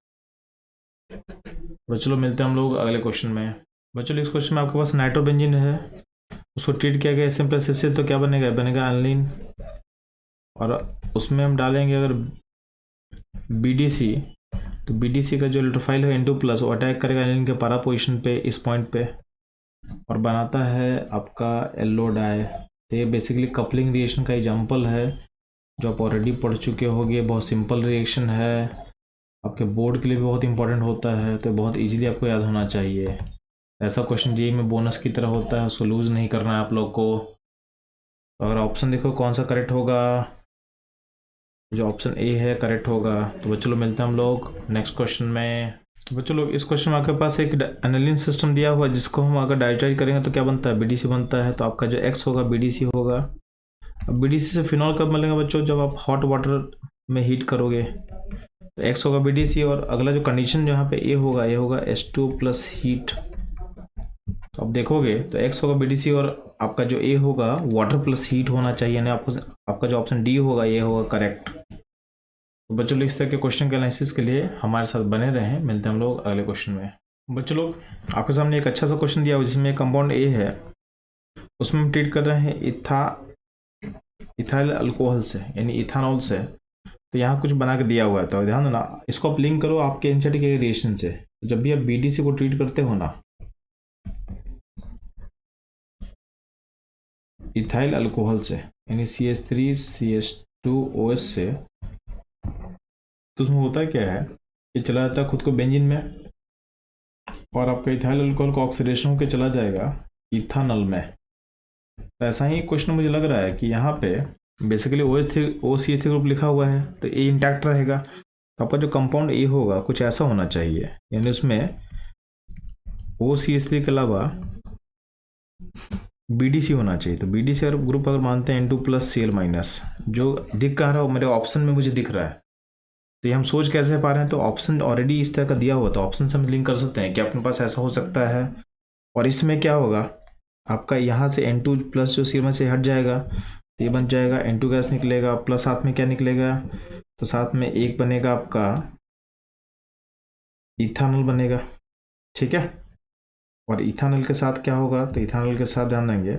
बच्चों लोग मिलते हैं हम लोग अगले क्वेश्चन में। बच्चों लोग इस क्वेश्चन में आपके पास नाइट्रोबेंजीन है, उसको ट्रीट किया गया SM+HCl, तो क्या बनेगा, बनेगा एनिलीन, और उसमें हम डालेंगे अगर BDC, तो BDC का जो इलेक्ट्रोफाइल है N2+, वो अटैक करेगा एनिलीन के पारा पोजिशन पे, इस पॉइंट पे, और बनाता है आपका येलो डाई। तो ये बेसिकली कपलिंग रिएक्शन का एग्जांपल है जो आप ऑलरेडी पढ़ चुके होंगे। बहुत सिंपल रिएक्शन है, आपके बोर्ड के लिए भी बहुत इंपॉर्टेंट होता है, तो बहुत इजीली आपको याद होना चाहिए। ऐसा क्वेश्चन JEE में बोनस की तरह होता है, उसको लूज नहीं करना है आप लोग को। अगर ऑप्शन देखो कौन सा करेक्ट होगा, जो ऑप्शन A है करेक्ट होगा। तो बच्चों लोग मिलते हैं हम लोग नेक्स्ट क्वेश्चन में। तो बच्चों लोग इस क्वेश्चन में आपके पास एक एनिलीन सिस्टम दिया हुआ है, जिसको हम अगर डाइट्राइट करेंगे तो क्या बनता है, BDC बनता है। तो आपका जो X होगा BDC होगा। अब BDC से फिनॉल कब मिलेगा बच्चों, जब आप हॉट वाटर में हीट करोगे, तो X होगा BDC, और अगला जो कंडीशन जहाँ पे A होगा, ये होगा H2+ हीट। तो आप देखोगे तो X होगा BDC, और आपका जो A होगा वाटर प्लस हीट होना चाहिए, यानी आपका जो ऑप्शन D होगा ये होगा करेक्ट। तो बच्चों लोग इस तरह के क्वेश्चन के एनालिसिस के लिए हमारे साथ बने रहें। मिलते हैं हम लोग अगले क्वेश्चन में। बच्चों लोग आपके सामने एक अच्छा सा क्वेश्चन दिया हुआ जिसमें कंपाउंड A है, उसमें हम ट्रीट कर रहे हैं इथाइल अल्कोहल से, यानी इथानॉल से। तो यहाँ कुछ बना के दिया हुआ है, तो ध्यान देना, इसको आप लिंक करो आपके एनसीईआरटी के रिएक्शन से। जब भी आप BDC को ट्रीट करते हो ना इथाइल अल्कोहल से, यानी CH3CH2OH से, तो उसमें होता क्या है, ये चला जाता है खुद को बेंजीन में, और आपका इथाइल अल्कोहल को ऑक्सीडेशन होकर चला जाएगा इथानॉल में। तो ऐसा ही क्वेश्चन मुझे लग रहा है कि यहाँ पे बेसिकली OCH3 ग्रुप लिखा हुआ है तो ए इंटैक्ट रहेगा। तो आपका जो कंपाउंड ए होगा कुछ ऐसा होना चाहिए, यानी उसमें OCH3 के अलावा BDC होना चाहिए। तो BDC अगर ग्रुप अगर मानते हैं N2+Cl-, जो दिख कहाँ रहा है मेरे ऑप्शन में मुझे दिख रहा है, तो ये हम सोच कैसे पा रहे हैं, तो ऑप्शन ऑलरेडी इस तरह का दिया हुआ, तो ऑप्शन से हम लिंक कर सकते हैं कि अपने पास ऐसा हो सकता है। और इसमें क्या होगा, आपका यहाँ से N2+ जो सीरमा से हट जाएगा तो ये बन जाएगा N2 गैस निकलेगा, प्लस साथ में क्या निकलेगा, तो साथ में एक बनेगा आपका इथानॉल बनेगा, ठीक है। और इथानॉल के साथ क्या होगा, तो इथानॉल के साथ ध्यान देंगे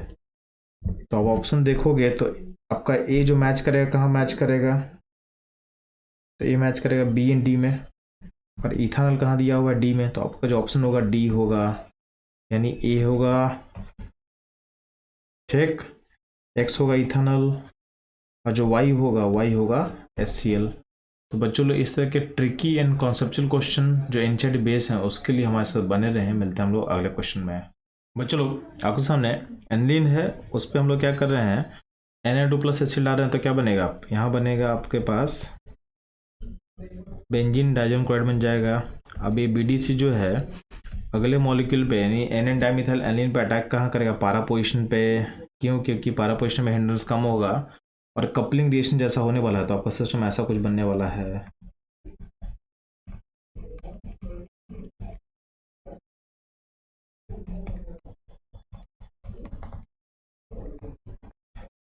तो अब ऑप्शन देखोगे तो आपका ए जो मैच करेगा कहाँ मैच करेगा, तो ए मैच करेगा बी एंड डी में, और इथानॉल कहाँ दिया हुआ है, डी में। तो आपका जो ऑप्शन होगा डी होगा, यानी ए होगा, ठीक, एक्स होगा इथानॉल, और जो वाई होगा HCl। तो बच्चों लोग इस तरह के ट्रिकी एंड कॉन्सेप्चुअल क्वेश्चन जो एनसीईआरटी बेस हैं उसके लिए हमारे साथ बने रहे। मिलते हैं हम लोग अगले क्वेश्चन में। बच्चों लोग आपके सामने एनिलीन है, उस पर हम लोग क्या कर रहे हैं, Na2+HCl डाल रहे हैं, तो क्या बनेगा, यहाँ बनेगा आपके पास बेंजीन डाइज़ोन क्लोराइड बन जाएगा। अब ये BDC जो है अगले मॉलिक्यूल पे यानी NN डाइमिथाइल एनिलीन पे अटैक कहाँ करेगा, पारा पोजीशन पे। क्यों, क्योंकि पारा पोजीशन में हिंड्रेंस कम होगा और कपलिंग रिएक्शन जैसा होने वाला है, तो आपका सिस्टम ऐसा कुछ बनने वाला है।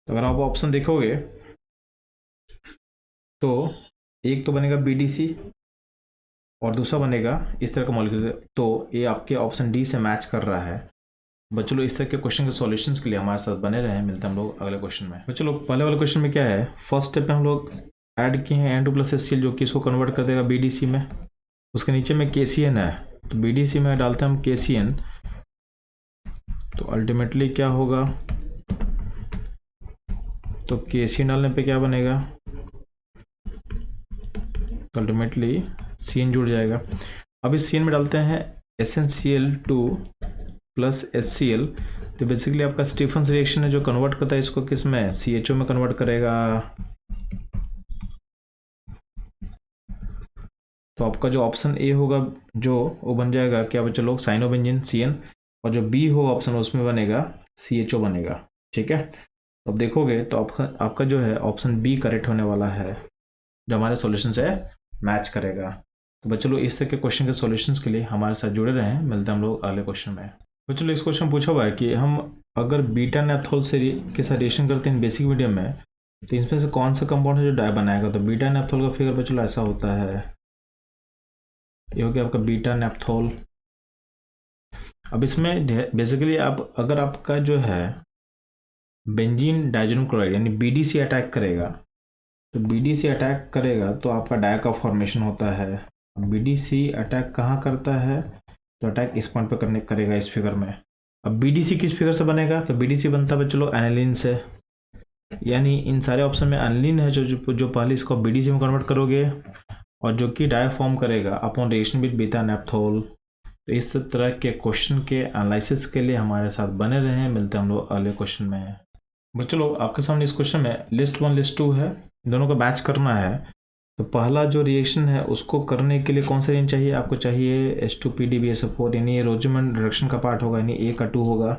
तो अगर आप ऑप्शन देखोगे तो एक तो बनेगा BDC और दूसरा बनेगा इस तरह का मॉलिक्यूल, तो ये आपके ऑप्शन डी से मैच कर रहा है। बच्चों लोग इस तरह के क्वेश्चन के सॉल्यूशंस के लिए हमारे साथ बने रहे। मिलते हैं हम लोग अगले क्वेश्चन में। बच्चों लोग पहले वाले क्वेश्चन में क्या है, फर्स्ट स्टेप में हम लोग ऐड किए हैं N2+HCl जो कि इसको कन्वर्ट कर देगा BDC में। उसके नीचे में KCN है, तो BDC में डालते हैं हम KCN, तो अल्टीमेटली क्या होगा, तो KCN डालने पे क्या बनेगा, तो अल्टीमेटली CN जुड़ जाएगा। अब इस CN में डालते हैं SnCl2+HCl, तो बेसिकली आपका स्टीफन्स रिएक्शन है जो कन्वर्ट करता है इसको किस में, CHO में कन्वर्ट करेगा। तो आपका जो ऑप्शन ए होगा जो वो बन जाएगा क्या बच्चे लोग, साइनोबेंजीन CN, और जो बी होगा ऑप्शन उसमें बनेगा CHO बनेगा, ठीक है। अब देखोगे तो आपका जो है ऑप्शन बी करेक्ट होने वाला है, जो हमारे सॉल्यूशन से मैच करेगा। तो बच्चों लोग इस तरह के क्वेश्चन के सॉल्यूशंस के लिए हमारे साथ जुड़े रहें। मिलते हैं हम लोग अगले क्वेश्चन में। बच्चों लोग इस क्वेश्चन पूछा हुआ है कि हम अगर बीटा नेप्थोल से के साथ रिएक्शन करते हैं बेसिक मीडियम में, तो इसमें से कौन सा कंपाउंड है जो डाई बनाएगा। तो बीटा नेप्थोल का फिगर बच्चों ऐसा होता है, ये हो गया आपका बीटा नेप्थोल। अब इसमें बेसिकली आप अगर आपका जो है बेंजीन डाइज़ोन क्लोराइड यानी BDC अटैक करेगा, तो BDC अटैक करेगा तो आपका डाई का फॉर्मेशन होता है। BDC अटैक कहाँ करता है, तो अटैक इस पॉइंट पर करेगा इस फिगर में। अब BDC किस फिगर से बनेगा, तो BDC बनता है बच्चों एनिलीन से, यानी इन सारे ऑप्शन में एनिलीन है जो पहले इसको BDC में कन्वर्ट करोगे और जो कि डाई फॉर्म करेगा upon reaction with beta naphthol. तो इस तरह के क्वेश्चन के एनालिसिस के लिए हमारे साथ बने रहें। मिलते हैं हम लोग अगले क्वेश्चन में। बच्चों लोग आपके सामने इस क्वेश्चन में लिस्ट 1 लिस्ट 2 है, दोनों को मैच करना है। तो पहला जो रिएक्शन है उसको करने के लिए कौन सा रिएक्शन चाहिए, आपको चाहिए H2PDBSO4, यानी ये रोजमन रिडक्शन का पार्ट होगा, यानी A का 2 होगा।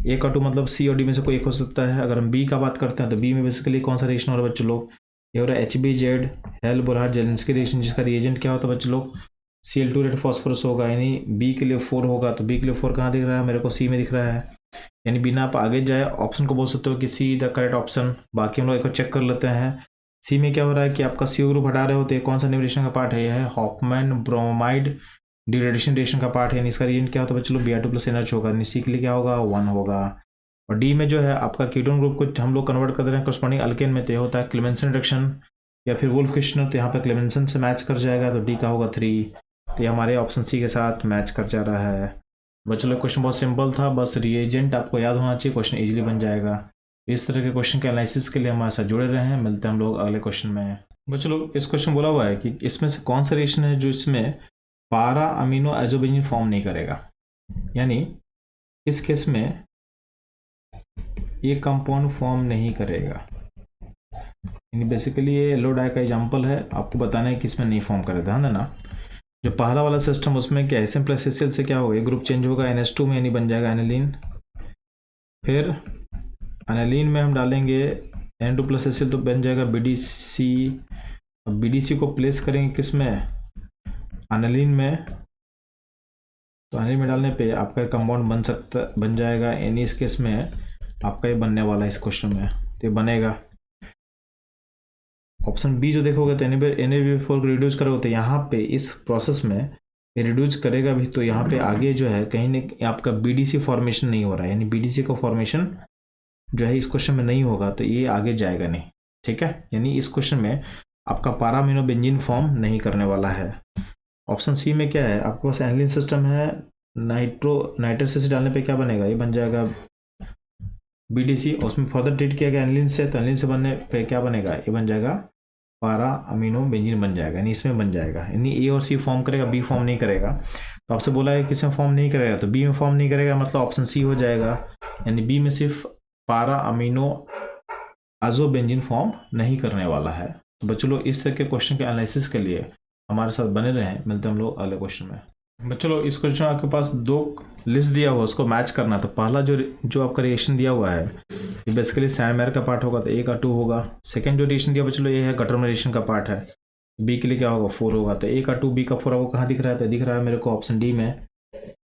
A का 2 मतलब C और D में से कोई एक हो सकता है। अगर हम B का बात करते हैं तो B में बेसिकली कौन सा रिएक्शन हो रहा है बच्चों लोग, ये हो रहा है HBZ हेल बोरहार्ड जेलेंस्की रिएक्शन, जिसका रिएजेंट क्या होता है बच्चों लोग, Cl2 रेड फॉस्फोरस होगा, यानी B के लिए 4 होगा। तो B के लिए 4 कहाँ दिख रहा है, मेरे को C में दिख रहा है, यानी बिना आप आगे जाए ऑप्शन को बोल सकते हो कि C द करेक्ट ऑप्शन। बाकी हम लोग एक बार चेक कर लेते हैं। C में क्या हो रहा है कि आपका CO ग्रुप हटा रहे होते हैं, कौन सा रिएक्शन का पार्ट है, यह है हॉफमैन ब्रोमाइड डिग्रेडेशन रिएक्शन का पार्ट है, यानी इसका रिएजेंट क्या होता है बच्चों लोग, Br2+NH होगा, यानी C के लिए क्या होगा 1 होगा। और D में जो है आपका कीटोन ग्रुप को हम लोग कन्वर्ट कर दे रहे हैं करस्पॉन्डिंग अल्केन में, तो होता है क्लेमेंसन रिडक्शन या फिर वुल्फ किश्नर, तो यहाँ पर क्लेमेंसन से मैच कर जाएगा, तो D का होगा 3। तो ये हमारे ऑप्शन C के साथ मैच कर जा रहा है। बच्चों लोग क्वेश्चन बहुत सिंपल था, बस रिएजेंट आपको याद होना चाहिए, क्वेश्चन इजीली बन जाएगा। इस तरह के क्वेश्चन के एनालिसिस के लिए हमारे साथ जुड़े रहे हैं। मिलते हैं हम लोग अगले क्वेश्चन में। बच्चों लोग इस क्वेश्चन बोला हुआ है कि इसमें से कौन सा रिएक्शन है जो इसमें पारा अमीनो आइसोबेंजीन फॉर्म नहीं करेगा, यानी इस केस में ये कंपाउंड फॉर्म नहीं करेगा। यानी बेसिकली ये येलो डाई का एग्जाम्पल है, आपको बताना है कि इसमें नहीं फॉर्म करे, ध्यान देना। जो पहला वाला सिस्टम उसमें क्या है, SM+HCl से क्या होगा, ये ग्रुप चेंज होगा NH2 में, यानी बन जाएगा एनिलीन। फिर एनिलीन में हम डालेंगे Na2+HCl तो बन जाएगा BDC। अब BDC को प्लेस करेंगे किस में, एनिलीन में, तो एनिलीन में डालने पे आपका कंपाउंड बन जाएगा यानी इस केस में आपका ये बनने वाला है इस क्वेश्चन में, तो ये बनेगा ऑप्शन बी। जो देखोगे तो Na4 को रिड्यूस करोगे तो यहाँ पे इस प्रोसेस में ये रिड्यूस करेगा भी, तो यहाँ पे आगे जो है कहीं ना आपका BDC फॉर्मेशन नहीं हो रहा है, यानी BDC का फॉर्मेशन जो है इस क्वेश्चन में नहीं होगा, तो ये आगे जाएगा नहीं, ठीक है। यानी इस क्वेश्चन में आपका पारामिनोबेंजीन फॉर्म नहीं करने वाला है। ऑप्शन सी में क्या है, आपके पास एनिलीन सिस्टम है, नाइट्रस एसिड डालने पे क्या बनेगा, ये बन जाएगा BDC, उसमें फर्दर ट्रीट किया गया एनिलीन से, तो एनिलीन से बनने पे क्या बनेगा, ये बन जाएगा पारा अमीनो बेंजीन बन जाएगा, यानी इसमें बन जाएगा, यानी A और C फॉर्म करेगा, B फॉर्म नहीं करेगा। तो आपसे बोला है किसमें फॉर्म नहीं करेगा, तो B में फॉर्म नहीं करेगा, मतलब ऑप्शन C हो जाएगा, यानी B में सिर्फ पारा अमीनो आजोबेंजीन फॉर्म नहीं करने वाला है। तो बच्चों लोग इस तरह के क्वेश्चन के एनालिसिस के लिए हमारे साथ बने रहें, मिलते हैं हम लोग अगले क्वेश्चन में। बच्चों लोग इस क्वेश्चन में आपके पास दो लिस्ट दिया हुआ, उसको मैच करना। तो पहला जो आपका रिएक्शन दिया हुआ है ये बेसिकली सैनमेयर का पार्ट होगा, तो A का 2 होगा। सेकंड जो रिएक्शन दिया बच्चों लोग ये है गटरमर रिएक्शन का पार्ट है, B के लिए क्या होगा 4 होगा, तो A का 2 B का 4 आपको कहाँ दिख रहा है, तो दिख रहा है मेरे को ऑप्शन डी में,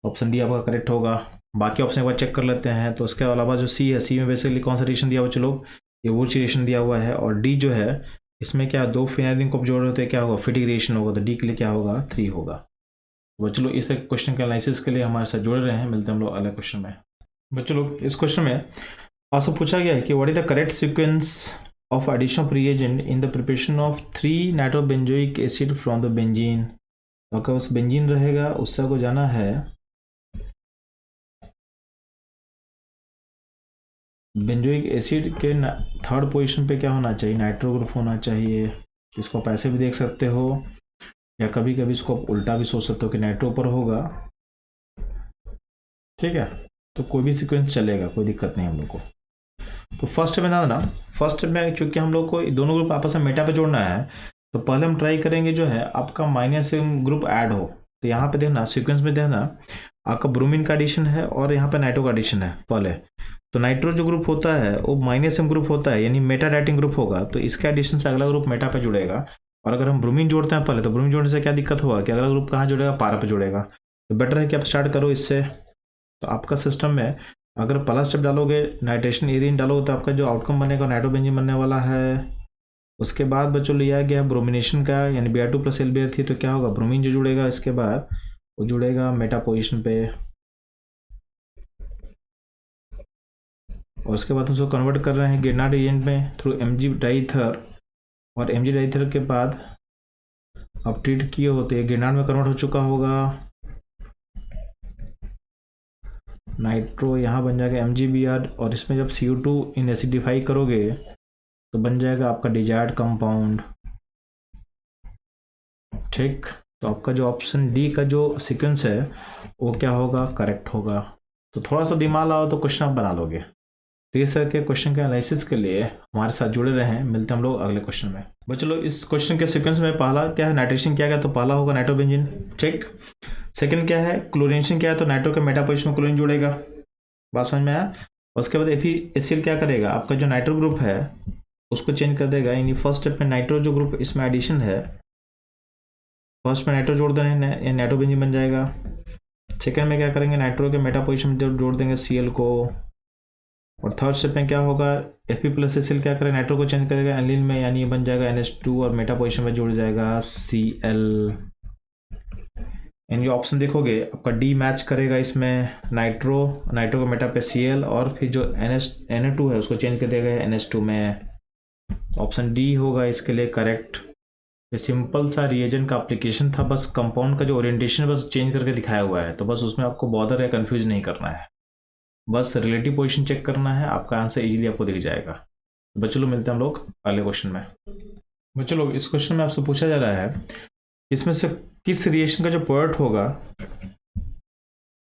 ऑप्शन डी आपका करेक्ट होगा। बाकी ऑप्शन एक बार चेक कर लेते हैं। तो उसके अलावा जो सी है, सी में बेसिकली कौन सा रिएक्शन दिया हुआ बच्चों लोग, ये वो रिएक्शन दिया हुआ है। और डी जो है इसमें क्या दो फिनाइलिन को जोड़ रहे थे, क्या होगा फिटिक रिएक्शन होगा, तो डी के लिए क्या होगा 3 होगा। बच्चों लोग इस तरह क्वेश्चन के एनालिसिस के लिए हमारे साथ जुड़े रहे हैं, मिलते हैं हम लोग अगले क्वेश्चन में। बच्चों लोग इस क्वेश्चन में आपसे पूछा गया है कि what is the correct sequence of addition of reagent in the preparation of 3 nitrobenzoic acid from the benzene. तो आपका बस बेंजीन रहेगा, उससे आपको जाना है बेंजोइक एसिड के थर्ड पोजीशन पे क्या होना चाहिए, नाइट्रो ग्रुप होना चाहिए। इसको आप ऐसे भी देख सकते हो, या कभी कभी इसको आप उल्टा भी सोच सकते हो कि नाइट्रो पर होगा, ठीक है। तो कोई भी सीक्वेंस चलेगा, कोई दिक्कत नहीं हम लोग को। तो फर्स्ट में ना फर्स्ट में चूंकि हम लोग को दोनों ग्रुप आपस में मेटा पे जोड़ना है, तो पहले हम ट्राई करेंगे जो है आपका -M ग्रुप ऐड हो। तो यहाँ पे देखना सीक्वेंस में देखना आपका ब्रोमीन का एडिशन है और यहाँ पे नाइट्रो का एडिशन है पहले। तो नाइट्रो जो ग्रुप होता है वो -M ग्रुप होता है, यानी मेटा डाइटिंग ग्रुप होगा, तो इसके एडिशन से अगला ग्रुप मेटा पे जुड़ेगा। और अगर हम ब्रोमीन जोड़ते हैं पहले, तो ब्रोमीन जोड़ने से क्या दिक्कत होगा कि अगला ग्रुप कहाँ जुड़ेगा, पारा पे जुड़ेगा। तो बेटर है कि आप स्टार्ट करो इससे। तो आपका सिस्टम में अगर पहला स्टेप डालोगे नाइट्रेशन एरिन डालोगे, तो आपका जो आउटकम बनेगा नाइट्रोबेंजीन बनने वाला है। उसके बाद बच्चों लिया गया ब्रोमिनेशन का, यानी Br2+LBr थी, तो क्या होगा ब्रोमीन जो जुड़ेगा इसके बाद वो जुड़ेगा मेटा पोजिशन पे। और उसके बाद हम उसको कन्वर्ट कर रहे हैं गिरनार्ड एजेंट में थ्रू Mg डाईथर, और Mg डाईथर के बाद अब ट्रीट किए होते हैं गिरनार्ड में कन्वर्ट हो चुका होगा नाइट्रो, यहाँ बन जाएगा MgBr। और इसमें जब CO2 इन एसिडिफाई करोगे तो बन जाएगा आपका डिजायर्ड कंपाउंड, ठीक। तो आपका जो ऑप्शन डी का जो सीक्वेंस है वो क्या होगा, करेक्ट होगा। तो थोड़ा सा दिमाग लगाओ तो क्वेश्चन आप बना लोगे। तो इस तरह के क्वेश्चन के एनालिसिस के लिए हमारे साथ जुड़े रहें, मिलते हैं हम लोग अगले क्वेश्चन में। बस चलो इस क्वेश्चन के सीक्वेंस में पहला क्या है, नाइट्रेशन क्या है, तो पहला होगा नाइट्रोबेंजीन, ठीक। सेकंड क्या है, क्लोरीनेशन क्या है, तो नाइट्रो के मेटा पोजीशन में क्लोरीन जुड़ेगा, बात समझ में आया। उसके बाद FeHCl क्या करेगा, आपका जो नाइट्रो ग्रुप है उसको चेंज कर देगा, यानी फर्स्ट स्टेप में नाइट्रो जो ग्रुप इसमें एडिशन है, फर्स्ट में नाइट्रो जोड़ देंगे, नाइट्रोबेंजीन बन जाएगा। सेकंड में क्या करेंगे, नाइट्रो के मेटा पोजीशन में जोड़ देंगे Cl को। और थर्ड स्टेप में क्या होगा, Fe+HCl क्या करेगा, नाइट्रो को चेंज करेगा एनिलीन में, यानी ये बन जाएगा NH2 और मेटा पोजीशन में जुड़ जाएगा Cl। यानी ऑप्शन देखोगे आपका डी मैच करेगा इसमें, नाइट्रो का मेटा पे Cl, और फिर जो Na2 है उसको चेंज कर देगा NH2 में। ऑप्शन डी होगा इसके लिए करेक्ट। ये सिंपल सा रिएजेंट का एप्लीकेशन था, बस कंपाउंड का जो ओरिएंटेशन बस चेंज करके दिखाया हुआ है, तो बस उसमें आपको बॉदर या कंफ्यूज नहीं करना है, बस रिलेटिव पोजीशन चेक करना है, आपका आंसर इजीली आपको दिख जाएगा। बच्चों लोग मिलते हैं हम लोग अगले क्वेश्चन में। बच्चों लोग इस क्वेश्चन में आपसे पूछा जा रहा है इसमें से किस रिएक्शन का जो प्रोडक्ट होगा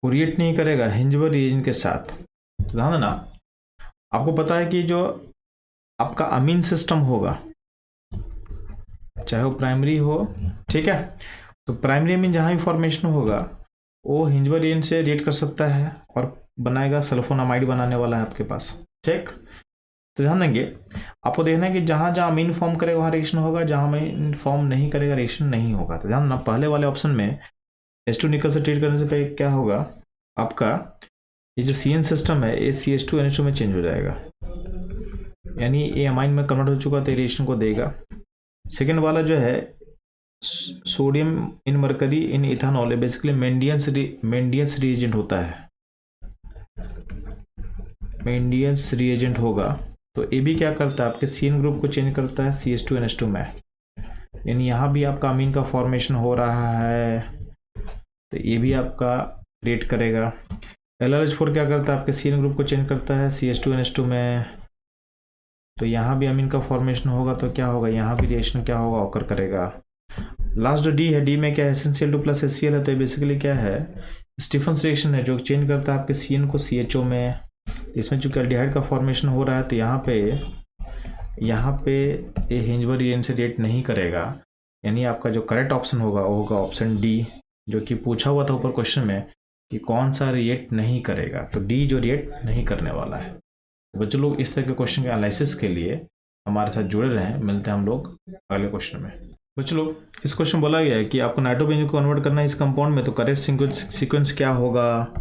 वो रिएक्ट नहीं करेगा हिंजबर्ग रिएजेंट के साथ। तो ध्यान देना, आपको पता है कि जो आपका अमीन सिस्टम होगा, चाहे वो प्राइमरी हो, ठीक है। तो प्राइमरी अमीन जहाँ भी फॉर्मेशन होगा वो हिंजवर रिएजेंट से रिएक्ट कर सकता है और बनाएगा सल्फोनामाइड बनाने वाला है आपके पास, ठीक। तो ध्यान देंगे, आपको देखना है कि जहाँ जहाँ अमीन फॉर्म करेगा वहाँ रिएक्शन होगा, जहाँ अमीन फॉर्म नहीं करेगा रिएक्शन नहीं होगा। तो ध्यान देना, पहले वाले ऑप्शन में H2 निकल से ट्रीट करने से पहले क्या होगा, आपका ये जो CN सिस्टम है ये CH2 NH2 में चेंज हो जाएगा, यानी ये अमाइन में कन्वर्ट हो चुका तो रिएक्शन को देगा। सेकेंड वाला जो है sodium in mercury in ethanol, basically Mendius reagent होता है, मेंडियंस रिएजेंट होगा। तो ये भी क्या करता है, आपके CN ग्रुप को चेंज करता है CH2 NH2 में, यानी यहाँ भी आपका अमीन का फॉर्मेशन हो रहा है, तो ये भी आपका रिएक्ट करेगा। LRH4 क्या करता है, आपके CN ग्रुप को चेंज करता है CH2 NH2 में, तो यहाँ भी अमीन का फॉर्मेशन होगा, तो क्या होगा, यहाँ भी रिएक्शन क्या होगा, ऑकर करेगा। लास्ट जो डी है, डी में क्या है, SnCl2 प्लस HCl है, तो ये बेसिकली क्या है, स्टीफन्स रिएक्शन है जो चेंज करता है आपके CN को CHO में। इसमें चूंकि एल्डिहाइड का फॉर्मेशन हो रहा है, तो यहाँ पे ये हिंजवर रिएजेंट से रिएक्ट नहीं करेगा, यानी आपका जो करेक्ट ऑप्शन होगा वो होगा ऑप्शन डी, जो कि पूछा हुआ था ऊपर क्वेश्चन में कि कौन सा रिएक्ट नहीं करेगा, तो डी जो रिएक्ट नहीं करने वाला है। तो बच्चों लोग इस तरह के क्वेश्चन के एनालिसिस के लिए हमारे साथ जुड़े रहें, मिलते हैं हम लोग अगले क्वेश्चन में। बच्चों लोग इस क्वेश्चन बोला गया है कि आपको नाइट्रोबेंजीन को कन्वर्ट करना है इस कंपाउंड में, तो करेक्ट सीक्वेंस क्या होगा।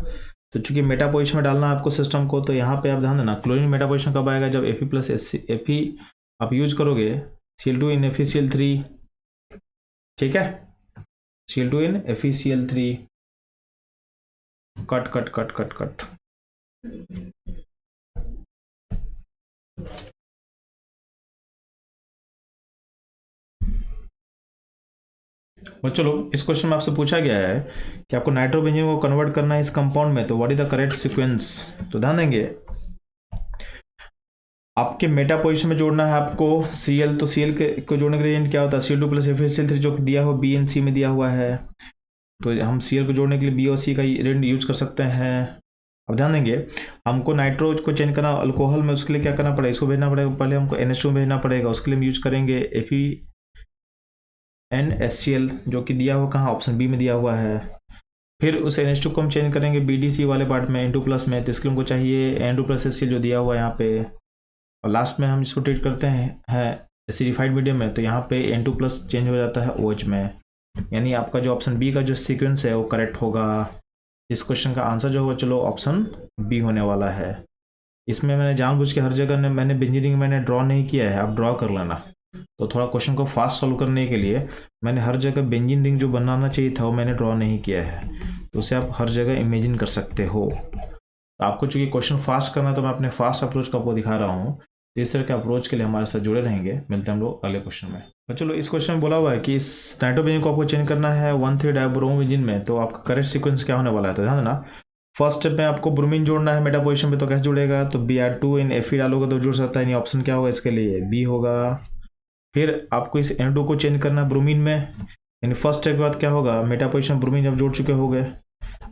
तो चूंकि मेटा पोजिशन में डालना है आपको सिस्टम को, तो यहाँ पे आप ध्यान देना, क्लोरीन मेटा पोजिशन कब आएगा, जब Fe प्लस Fe आप यूज करोगे Cl2 इन FeCl3, ठीक है, Cl2 इन FeCl3, cut cut cut cut cut. चलो इस क्वेश्चन में आपसे पूछा गया है कि आपको नाइट्रोबेंजीन को कन्वर्ट करना है इस कंपाउंड में, तो what is the correct sequence. तो ध्यान देंगे, आपके मेटा पोजिशन में जोड़ना है आपको Cl, तो Cl को जोड़ने के लिए क्या होता है, Cl2 प्लस FeCl3 जो दिया हो B and C में दिया हुआ है, तो हम Cl को जोड़ने के लिए B और C का रेंड यूज कर सकते हैं। अब ध्यान देंगे, हमको नाइट्रोज को चेंज करना अल्कोहल में, उसके लिए क्या करना पड़ेगा, इसको भेजना पड़ेगा, पहले हमको NH2 भेजना पड़ेगा, उसके लिए हम यूज करेंगे FeNHCl जो कि दिया हुआ कहाँ, ऑप्शन बी में दिया हुआ है। फिर उस NH2 को हम चेंज करेंगे BDC वाले पार्ट में N2 प्लस में, तो इसके लिए हमको चाहिए N2 प्लस HCl जो दिया हुआ है यहाँ पे, और लास्ट में हम इसको ट्रीट करते हैं एसिडिफाइड मीडियम में, तो यहाँ पे N2 प्लस चेंज हो जाता है OH में, यानी आपका जो ऑप्शन बी का जो सीक्वेंस है वो करेक्ट होगा। इस क्वेश्चन का आंसर जो होगा चलो ऑप्शन बी होने वाला है। इसमें मैंने जानबूझ के हर जगह मैंने बेंजीनिंग मैंने ड्रॉ नहीं किया है, आप ड्रॉ कर लेना, तो थोड़ा क्वेश्चन को फास्ट सॉल्व करने के लिए मैंने हर जगह बेंजीन रिंग जो बनाना चाहिए था वो मैंने ड्रॉ नहीं किया है, तो उसे आप हर जगह इमेजिन कर सकते हो। तो आपको चूंकि क्वेश्चन फास्ट करना है तो मैं अपने फास्ट अप्रोच को आपको दिखा रहा हूँ, तो इस तरह के अप्रोच के लिए हमारे साथ जुड़े रहेंगे। मिलते हैं हम लोग अगले क्वेश्चन में। तो चलो इस क्वेश्चन में बोला हुआ है कि इस नाइट्रोबेंजीन को आपको चेंज करना है 1,3-डाइब्रोमोबेंजीन में, तो आपका करेक्ट सीक्वेंस क्या होने वाला है। तो ध्यान देना, फर्स्ट स्टेप में आपको ब्रोमीन जोड़ना है मेटा पोजिशन पे, तो कैसे जुड़ेगा, तो Br2 इन Fe डालोगे तो जुड़ सकता है, ऑप्शन क्या होगा इसके लिए, बी होगा। फिर आपको इस N2 को चेंज करना है ब्रोमीन में, यानी फर्स्ट स्टेप के बाद क्या होगा, मेटा पोजिशन ब्रोमीन जब जोड़ चुके हो गए,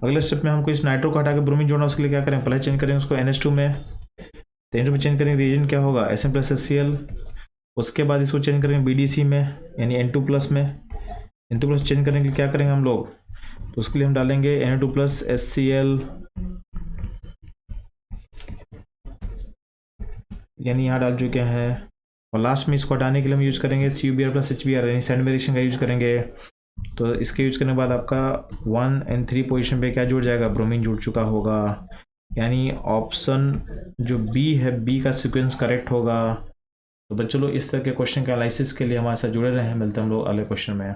अगले स्टेप में हमको इस नाइट्रो को हटा के ब्रोमीन जोड़ना, उसके लिए क्या करें, पहले चेंज करेंगे उसको NH2 में, तो N2 में चेंज करेंगे रिएजेंट क्या होगा Sn प्लस HCl, उसके बाद इसको चेंज करेंगे BDC में यानी N2 प्लस में, N2 प्लस चेंज करने के लिए क्या करेंगे हम लोग, तो उसके लिए हम डालेंगे Na2 प्लस HCl, यानी यहाँ डाल चुके हैं, और लास्ट में इसको हटाने के लिए हम यूज करेंगे CuBr प्लस HBr यानी सेकेंड रिएक्शन का यूज करेंगे। तो इसके यूज करने के बाद आपका 1 और 3 पोजीशन पे क्या जुड़ जाएगा, ब्रोमीन जुड़ चुका होगा, यानी ऑप्शन जो बी है बी का सीक्वेंस करेक्ट होगा। तो बच्चों लोग इस तरह के क्वेश्चन के एनालिसिस के लिए हमारे साथ जुड़े रहे हैं। मिलते हैं हम लोग अगले क्वेश्चन में।